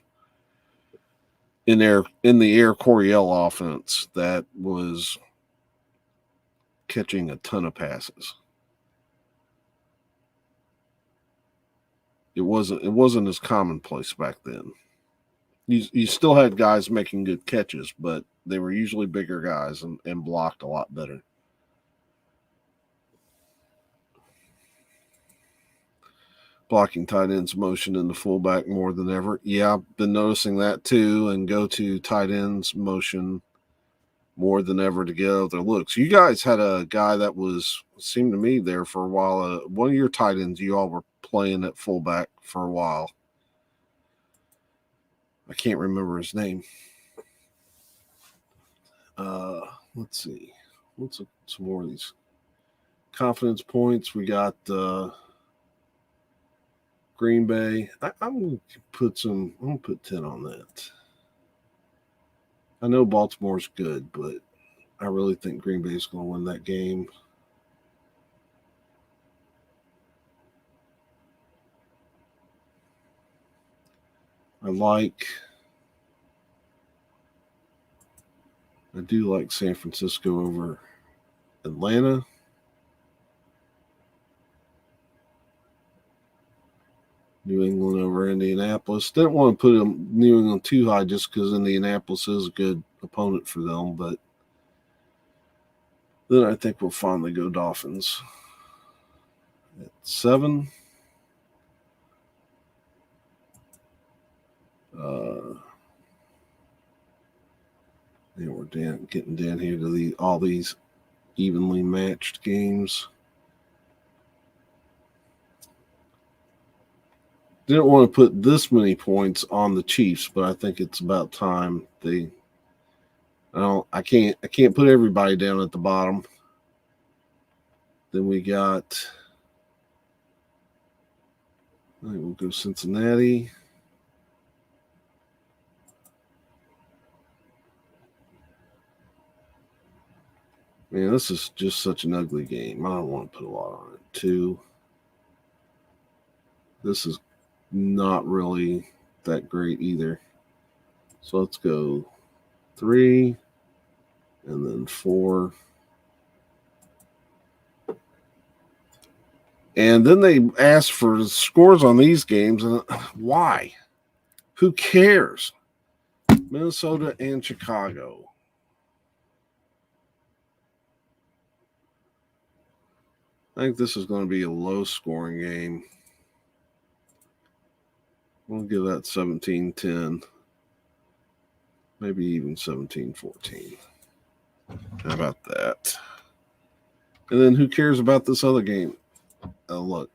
In the Air Coryell offense that was catching a ton of passes. It wasn't as commonplace back then. You still had guys making good catches, but they were usually bigger guys and blocked a lot better. Blocking tight ends motion in the fullback more than ever. Yeah, I've been noticing that too, and go to tight ends motion more than ever to get other looks. You guys had a guy that seemed to me there for a while. One of your tight ends, you all were playing at fullback for a while. I can't remember his name. Let's see. Let's look at some more of these confidence points. We got Green Bay. I'm going to put 10 on that. I know Baltimore's good, but I really think Green Bay's going to win that game. I do like San Francisco over Atlanta. New England over Indianapolis. Didn't want to put New England too high just because Indianapolis is a good opponent for them, but then I think we'll finally go Dolphins at 7. We're getting down here to all these evenly matched games. Didn't want to put this many points on the Chiefs, but I think it's about time I can't put everybody down at the bottom. Then we got, I think we'll go Cincinnati. Man, this is just such an ugly game. I don't want to put a lot on it. 2. This is not really that great either. So let's go 3 and then 4. And then they ask for scores on these games. And why? Who cares? Minnesota and Chicago. I think this is going to be a low-scoring game. We'll give that 17-10. Maybe even 17-14. How about that? And then who cares about this other game? Look.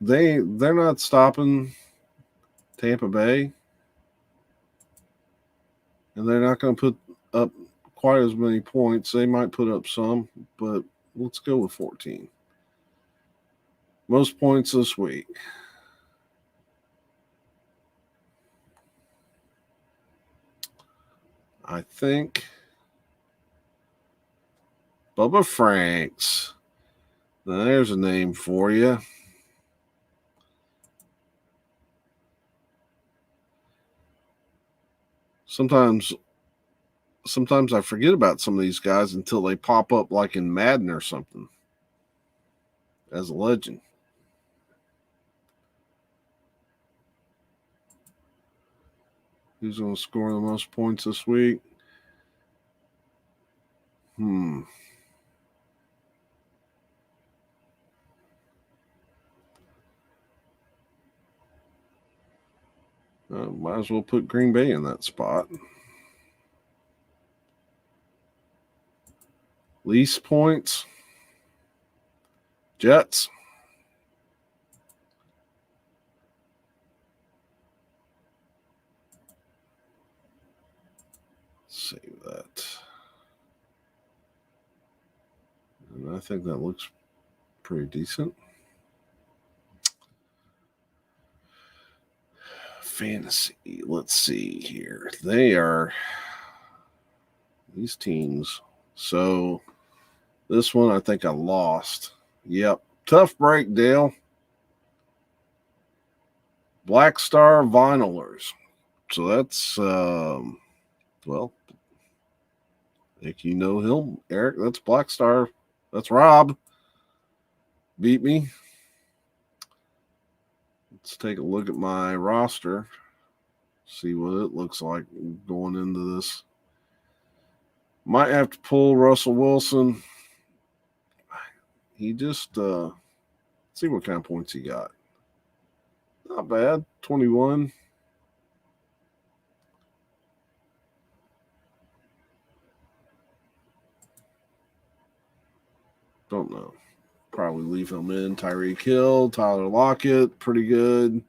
They're not stopping Tampa Bay. And they're not going to put up quite as many points. They might put up some, but let's go with 14. Most points this week. I think Bubba Franks. Now, there's a name for you. Sometimes sometimes I forget about some of these guys until they pop up like in Madden or something as a legend. Who's going to score the most points this week? Might as well put Green Bay in that spot. Least points. Jets. Save that. And I think that looks pretty decent. Fantasy. Let's see here. These teams. So this one I think I lost. Yep. Tough break, Dale. Black Star Vinylers. So that's well, if you know him, Eric, that's Black Star. That's Rob. Beat me. Let's take a look at my roster. See what it looks like going into this. Might have to pull Russell Wilson. He just see what kind of points he got. Not bad. 21. Don't know. Probably leave him in. Tyreek Hill, Tyler Lockett, pretty good.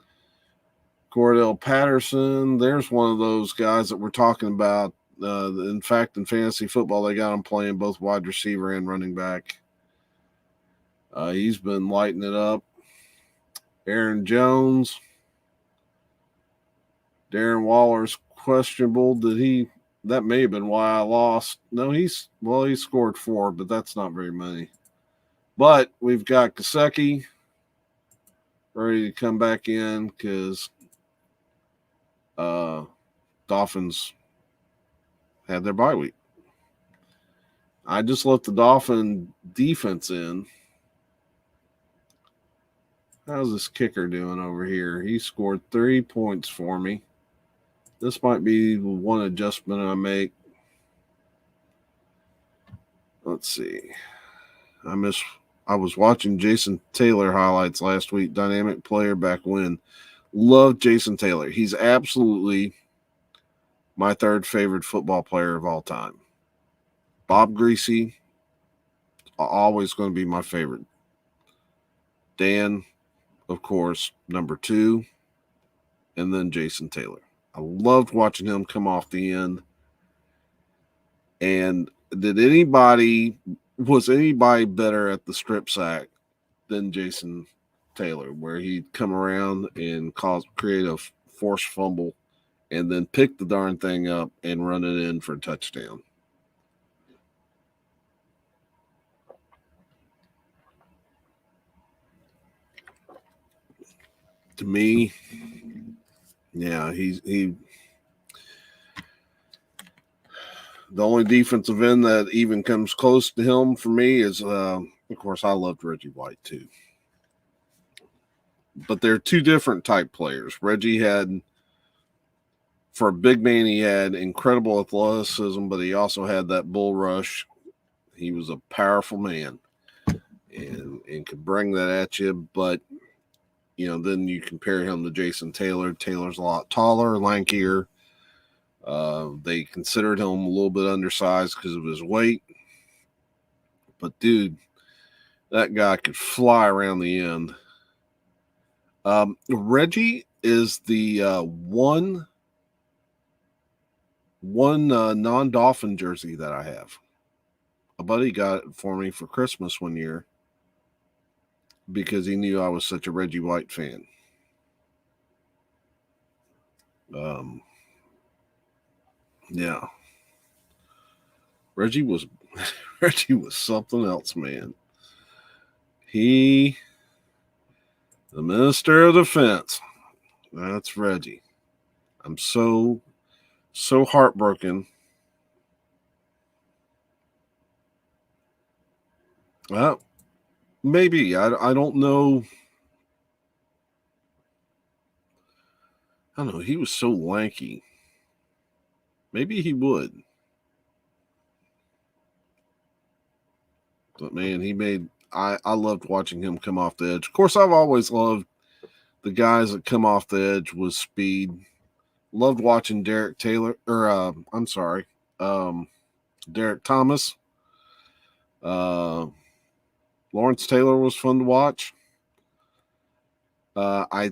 Gordell Patterson. There's one of those guys that we're talking about. In fact, in fantasy football, they got him playing both wide receiver and running back. He's been lighting it up. Aaron Jones. Darren Waller's questionable. That may have been why I lost. No, he scored 4, but that's not very many. But we've got Gesicki ready to come back in because Dolphins had their bye week. I just left the Dolphin defense in. How's this kicker doing over here? He scored 3 points for me. This might be one adjustment I make. Let's see. I was watching Jason Taylor highlights last week. Dynamic player back when. Love Jason Taylor. He's absolutely my third favorite football player of all time. Bob Greasy, always going to be my favorite. Dan, of course, number 2. And then Jason Taylor. I loved watching him come off the end. And was anybody better at the strip sack than Jason Taylor, where he'd come around and create a forced fumble and then pick the darn thing up and run it in for a touchdown? To me, yeah, he the only defensive end that even comes close to him for me is, of course, I loved Reggie White too. But they're two different type players. Reggie had, for a big man, he had incredible athleticism, but he also had that bull rush. He was a powerful man and could bring that at you. But, then you compare him to Jason Taylor. Taylor's a lot taller, lankier. They considered him a little bit undersized because of his weight. But, dude, that guy could fly around the end. Reggie is the one non-Dolphin jersey that I have. A buddy got it for me for Christmas one year because he knew I was such a Reggie White fan. Yeah. Reggie was something else, man. The Minister of Defense. That's Reggie. I'm so heartbroken Maybe. I don't know. I don't know. He was so lanky. Maybe he would. But man, he made. I loved watching him come off the edge. Of course, I've always loved the guys that come off the edge with speed. Loved watching Derek Taylor, or Derek Thomas. Lawrence Taylor was fun to watch. I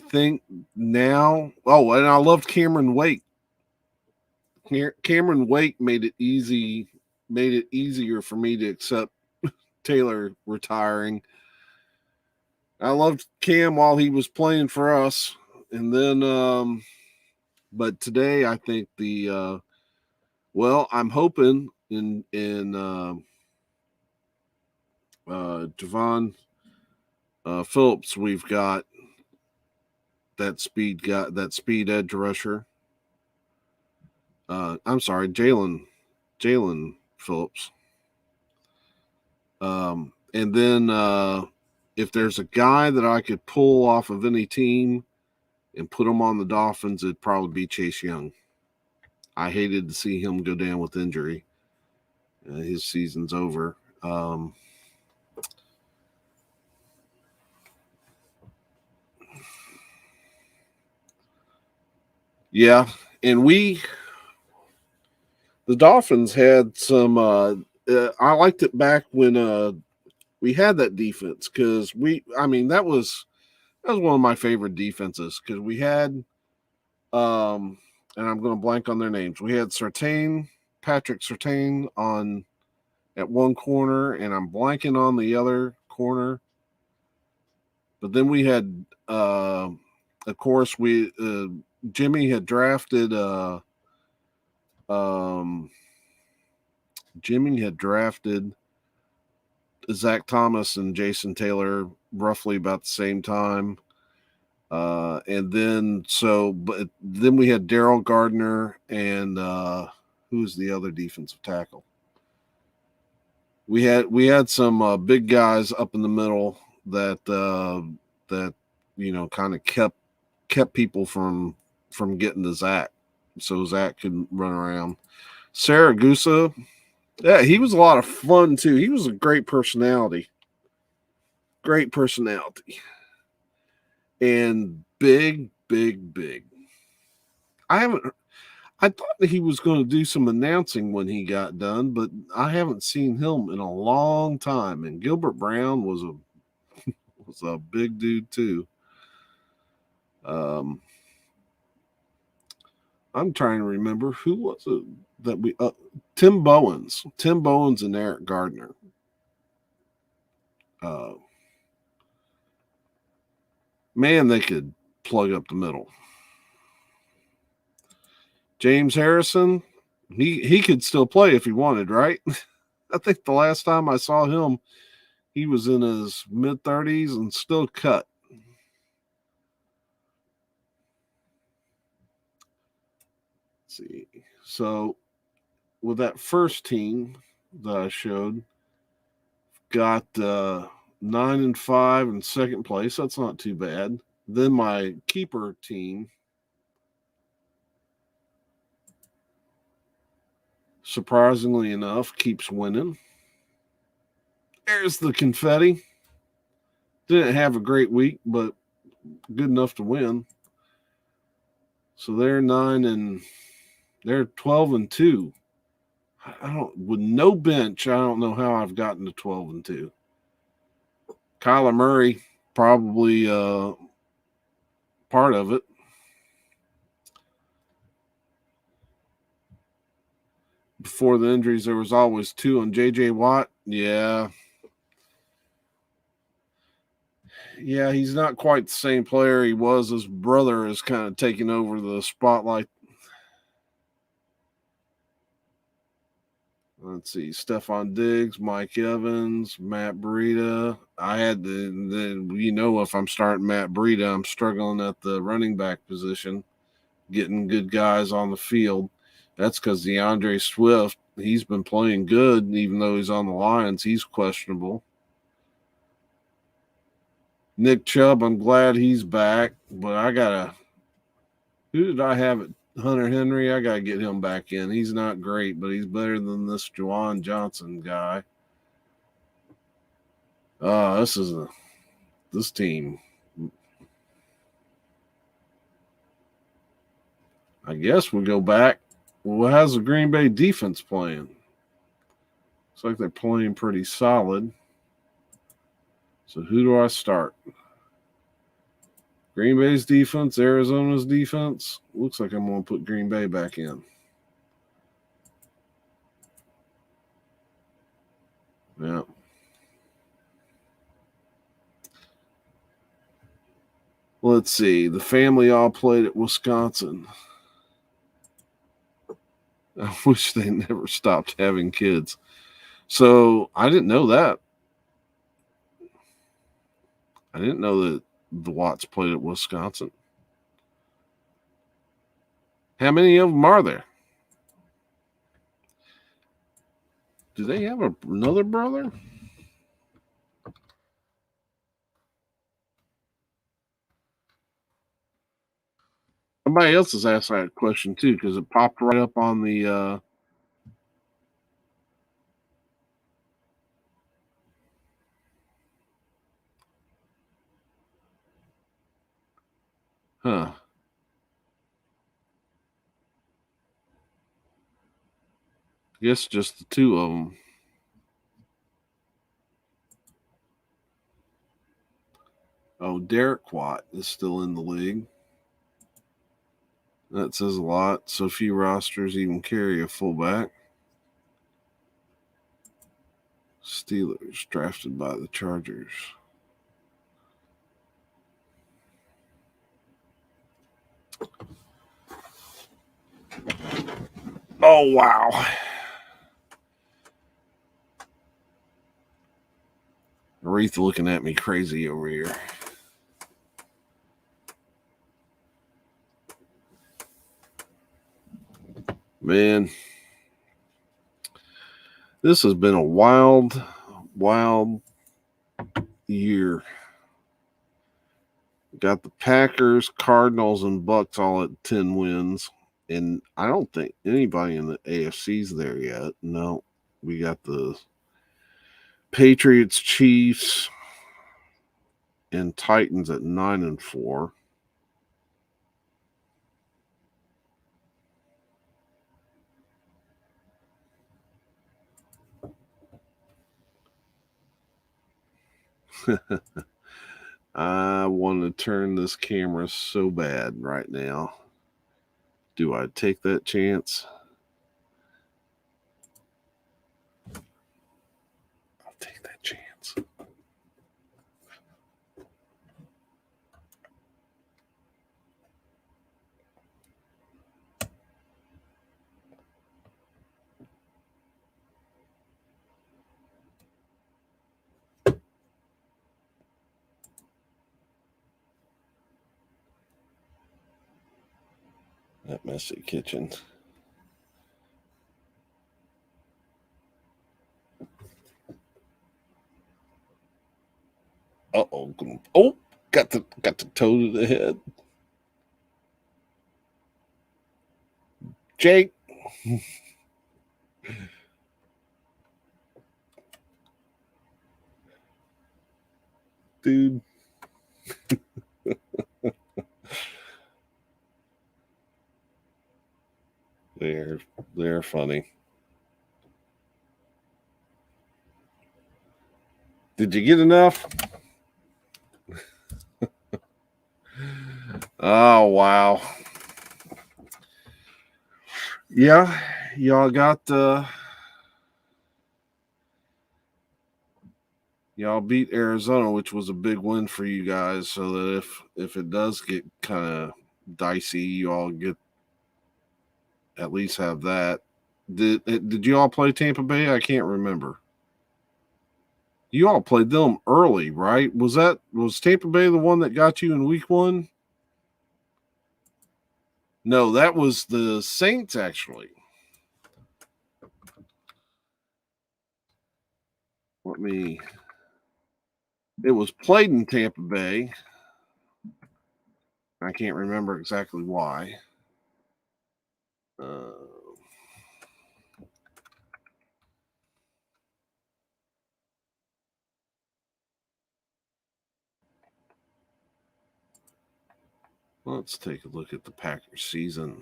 think now. Oh, and I loved Cameron Wake. Cameron Wake made it easier for me to accept Taylor retiring. I loved Cam while he was playing for us, and then but today I think I'm hoping in Javon Phillips we've got that speed edge rusher. I'm sorry, Jalen Phillips. And then if there's a guy that I could pull off of any team and put him on the Dolphins, it'd probably be Chase Young. I hated to see him go down with injury. His season's over. Yeah, and the Dolphins had some. I liked it back when we had that defense because that was one of my favorite defenses because we had, and I'm going to blank on their names. We had Patrick Surtain at one corner, and I'm blanking on the other corner. But then we had, of course, Jimmy had drafted Zach Thomas and Jason Taylor roughly about the same time. And then we had Daryl Gardner and who's the other defensive tackle? We had some big guys up in the middle that kind of kept people from getting to Zach, so Zach could run around. Saragusa, yeah, he was a lot of fun too. He was a great personality. And big. I thought that he was going to do some announcing when he got done, but I haven't seen him in a long time. And Gilbert Brown was a big dude too. I'm trying to remember who was it that we Tim Bowens and Eric Gardner. Man, they could plug up the middle. James Harrison, he could still play if he wanted, right? I think the last time I saw him, he was in his mid-30s and still cut. Let's see. So with that first team that I showed, got 9-5 in second place. That's not too bad. Then my keeper team, surprisingly enough, keeps winning. There's the confetti. Didn't have a great week, but good enough to win. So they're 12-2. With no bench, I don't know how I've gotten to 12-2. Kyler Murray, probably part of it. Before the injuries, there was always 2 on J.J. Watt. Yeah, he's not quite the same player he was. His brother is kind of taking over the spotlight. Let's see, Stephon Diggs, Mike Evans, Matt Breida. I had if I'm starting Matt Breida, I'm struggling at the running back position, getting good guys on the field. That's because DeAndre Swift he's been playing good, even though he's on the Lions. He's questionable. Nick Chubb, I'm glad he's back, but who did I have at Hunter Henry? I got to get him back in. He's not great, but he's better than this Juwan Johnson guy. This team. I guess we'll go back. Well, how's the Green Bay defense playing? Looks like they're playing pretty solid. So who do I start? Green Bay's defense, Arizona's defense. Looks like I'm going to put Green Bay back in. Yeah. Let's see. The family all played at Wisconsin. I wish they never stopped having kids. So I didn't know that. I didn't know that the Watts played at Wisconsin. How many of them are there? Do they have another brother? Somebody else has asked that question too, because it popped right up on the I guess just the two of them. Oh, Derek Watt is still in the league. That says a lot. So few rosters even carry a fullback. Steelers drafted by the Chargers. Oh, wow. Aretha looking at me crazy over here. Man, this has been a wild year. Got the Packers, Cardinals, and Bucks all at 10 wins. And I don't think anybody in the AFC's there yet. No, we got the Patriots, Chiefs, and Titans at 9-4. I want to turn this camera so bad right now. Do I take that chance? I'll take that chance. That messy kitchen. Uh-oh. Oh, got the toe to the head. Jake. Dude. They're funny. Did you get enough? Oh, wow. Yeah, y'all y'all beat Arizona, which was a big win for you guys, so that if it does get kind of dicey, you all get at least have that. Did you all play Tampa Bay? I can't remember. You all played them early, right? Was Tampa Bay the one that got you in week 1? No, that was the Saints, actually. It was played in Tampa Bay. I can't remember exactly why. Let's take a look at the Packers season.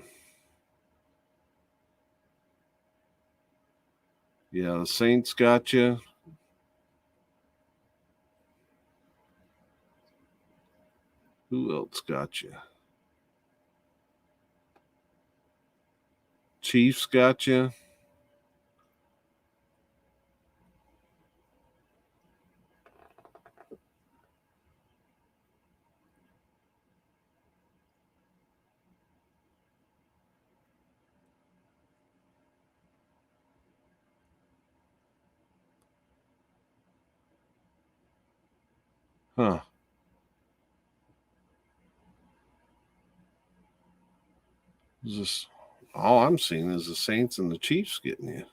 Yeah, the Saints got you. Who else got you? Chiefs got you. Huh. Is this all I'm seeing is the Saints and the Chiefs getting you.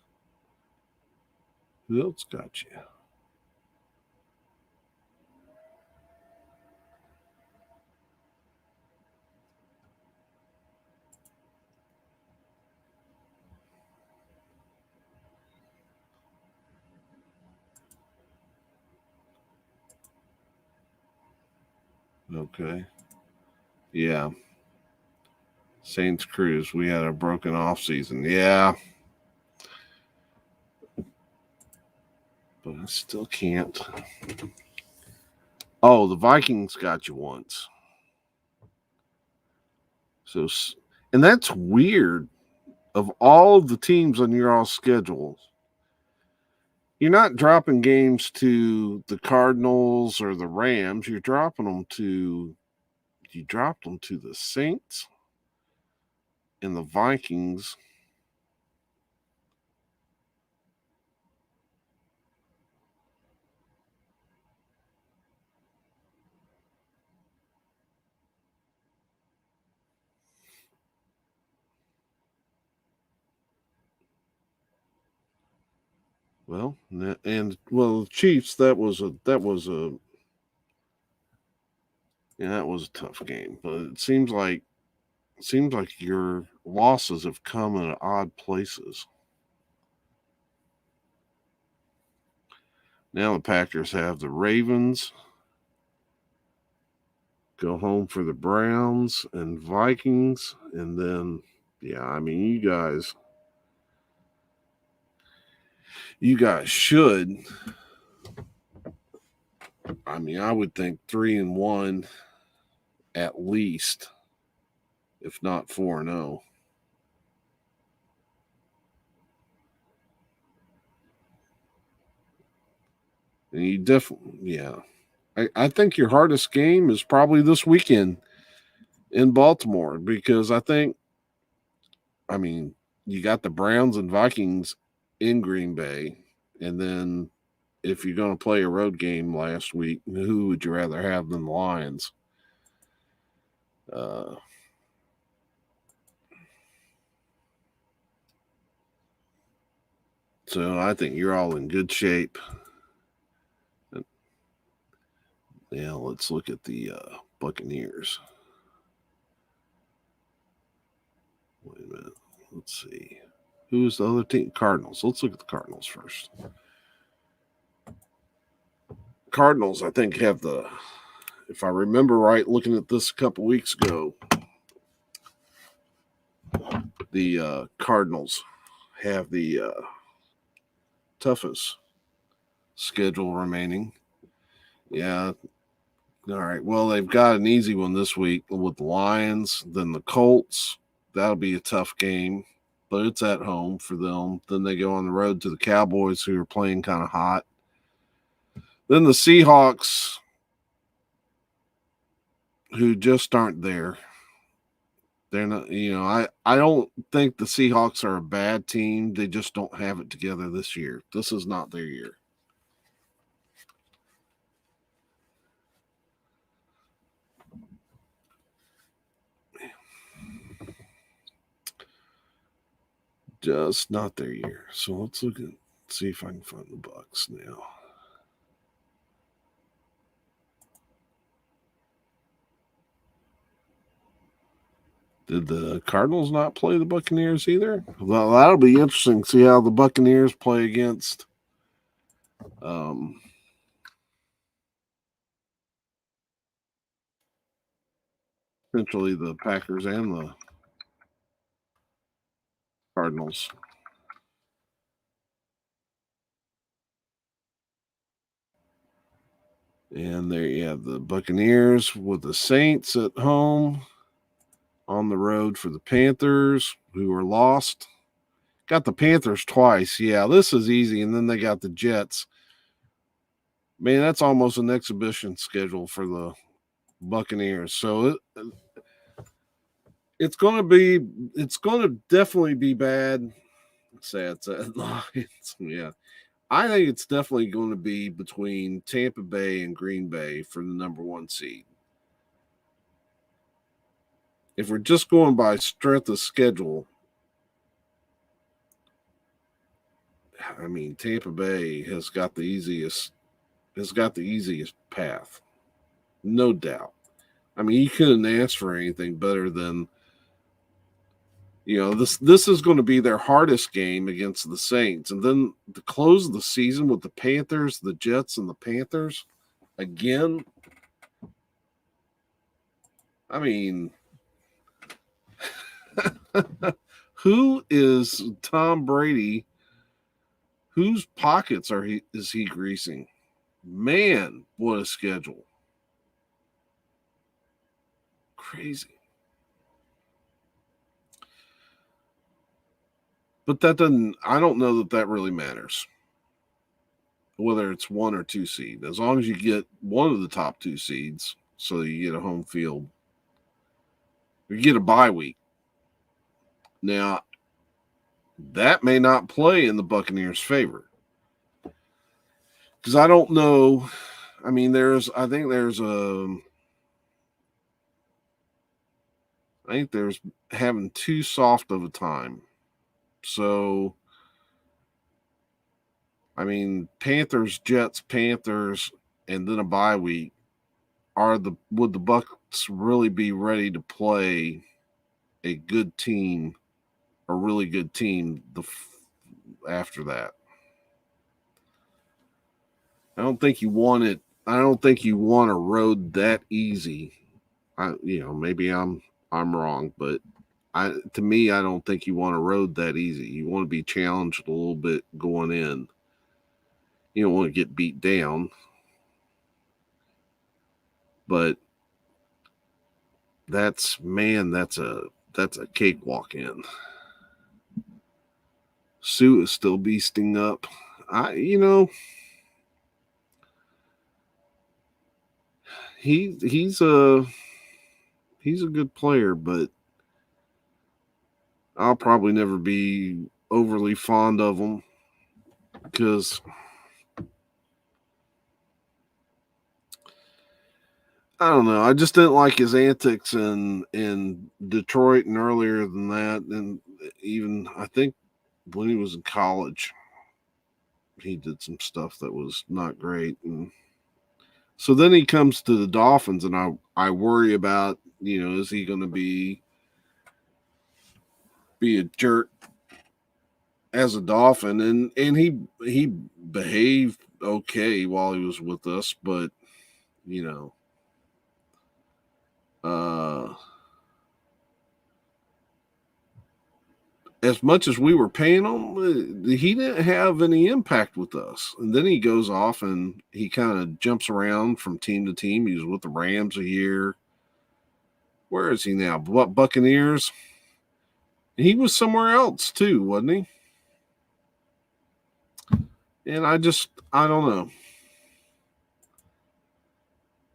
Who else got you? Okay. Yeah. Saints cruise. We had a broken off season. Yeah. But I still can't. Oh, the Vikings got you once. So, and that's weird. Of all the teams on your all schedules, you're not dropping games to the Cardinals or the Rams. You dropped them to the Saints and the Vikings. Well, and the Chiefs. That was a tough game. But it seems like your losses have come in odd places. Now the Packers have the Ravens, go home for the Browns and Vikings, and then you guys should. I would think 3-1 at least, if not 4-0. And you definitely, yeah. I think your hardest game is probably this weekend in Baltimore because you got the Browns and Vikings in Green Bay, and then if you're going to play a road game last week, who would you rather have than the Lions? So I think you're all in good shape. Yeah, let's look at the Buccaneers. Wait a minute. Let's see. Who's the other team? Cardinals. Let's look at the Cardinals first. Cardinals, I think, have if I remember right, looking at this a couple weeks ago, the Cardinals have the toughest schedule remaining. Yeah. All right. Well, they've got an easy one this week with the Lions, then the Colts. That'll be a tough game, but it's at home for them. Then they go on the road to the Cowboys, who are playing kind of hot. Then the Seahawks, who just aren't there. They're not, I don't think the Seahawks are a bad team. They just don't have it together this year. This is not their year. Just not their year. So let's see if I can find the Bucs now. Did the Cardinals not play the Buccaneers either? Well, that'll be interesting to see how the Buccaneers play against essentially the Packers and the Cardinals. And there you have the Buccaneers with the Saints at home, on the road for the Panthers, who are lost. Got the Panthers twice. Yeah, this is easy. And then they got the Jets. Man, that's almost an exhibition schedule for the Buccaneers. So it's going to definitely be bad. Sad Lions. Yeah. I think it's definitely going to be between Tampa Bay and Green Bay for the number 1 seed. If we're just going by strength of schedule, I mean, Tampa Bay has got the easiest path. No doubt. I mean, you couldn't ask for anything better than, this is going to be their hardest game against the Saints. And then to close the season with the Panthers, the Jets, and the Panthers again. I mean, who is Tom Brady? Whose pockets is he greasing? Man, what a schedule. Crazy. But I don't know that really matters. Whether it's 1 or 2 seed. As long as you get one of the top 2 seeds, so you get a home field. You get a bye week. Now, that may not play in the Buccaneers' favor. Because I don't know. I mean, I think there's having too soft of a time. So, I mean, Panthers, Jets, Panthers, and then a bye week. Would the Bucs really be ready to play a good team, a really good team after that? I don't think you want it. I don't think you want a road that easy. Maybe I'm wrong, but to me, I don't think you want a road that easy. You want to be challenged a little bit going in. You don't want to get beat down. But that's a cakewalk in. Sue is still beasting up. He's a good player, but I'll probably never be overly fond of him because I don't know. I just didn't like his antics in Detroit and earlier than that, and even I think when he was in college, he did some stuff that was not great. And so then he comes to the Dolphins, and I worry about, is he going to be a jerk as a Dolphin? And he behaved okay while he was with us, but as much as we were paying him, he didn't have any impact with us. And then he goes off and he kind of jumps around from team to team. He was with the Rams a year. Where is he now? Buccaneers? He was somewhere else too, wasn't he? And I don't know.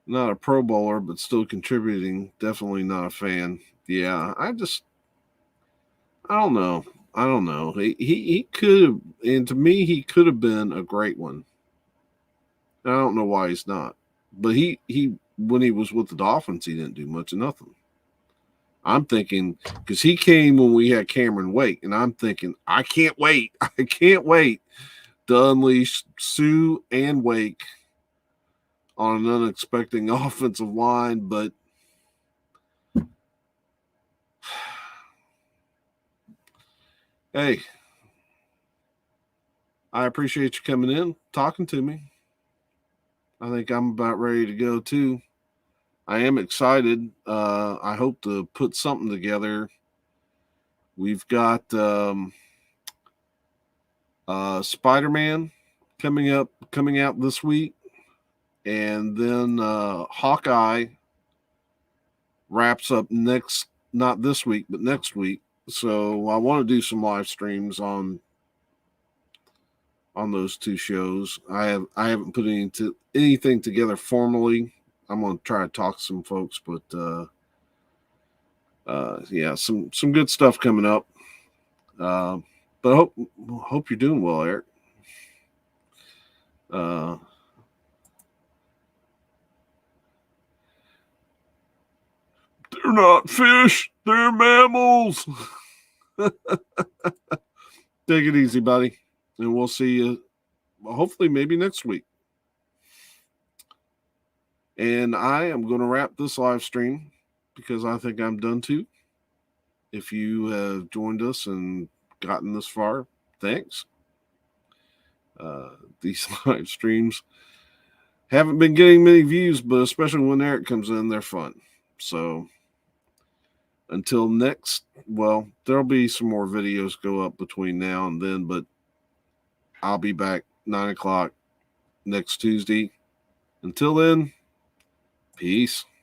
Not a Pro Bowler, but still contributing. Definitely not a fan. Yeah, I don't know. I don't know. He could have, and to me, he could have been a great one. I don't know why he's not. But he when he was with the Dolphins, he didn't do much of nothing. I'm thinking, because he came when we had Cameron Wake, and I'm thinking, I can't wait to unleash Sue and Wake on an unexpected offensive line. But Hey, I appreciate you coming in, talking to me. I think I'm about ready to go too. I am excited. I hope to put something together. We've got Spider-Man coming out this week, and then Hawkeye wraps up not this week, but next week. So I want to do some live streams on those two shows. I haven't put anything together formally. I'm going to try to talk to some folks, but yeah, some good stuff coming up. But hope you're doing well, Eric. They're not fish, they're mammals. Take it easy, buddy, and we'll see you hopefully maybe next week. And I am going to wrap this live stream because I think I'm done too. If you have joined us and gotten this far, thanks. These live streams haven't been getting many views, but especially when Eric comes in, they're fun. So until next, well, there'll be some more videos go up between now and then, but I'll be back 9 o'clock next Tuesday. Until then, peace.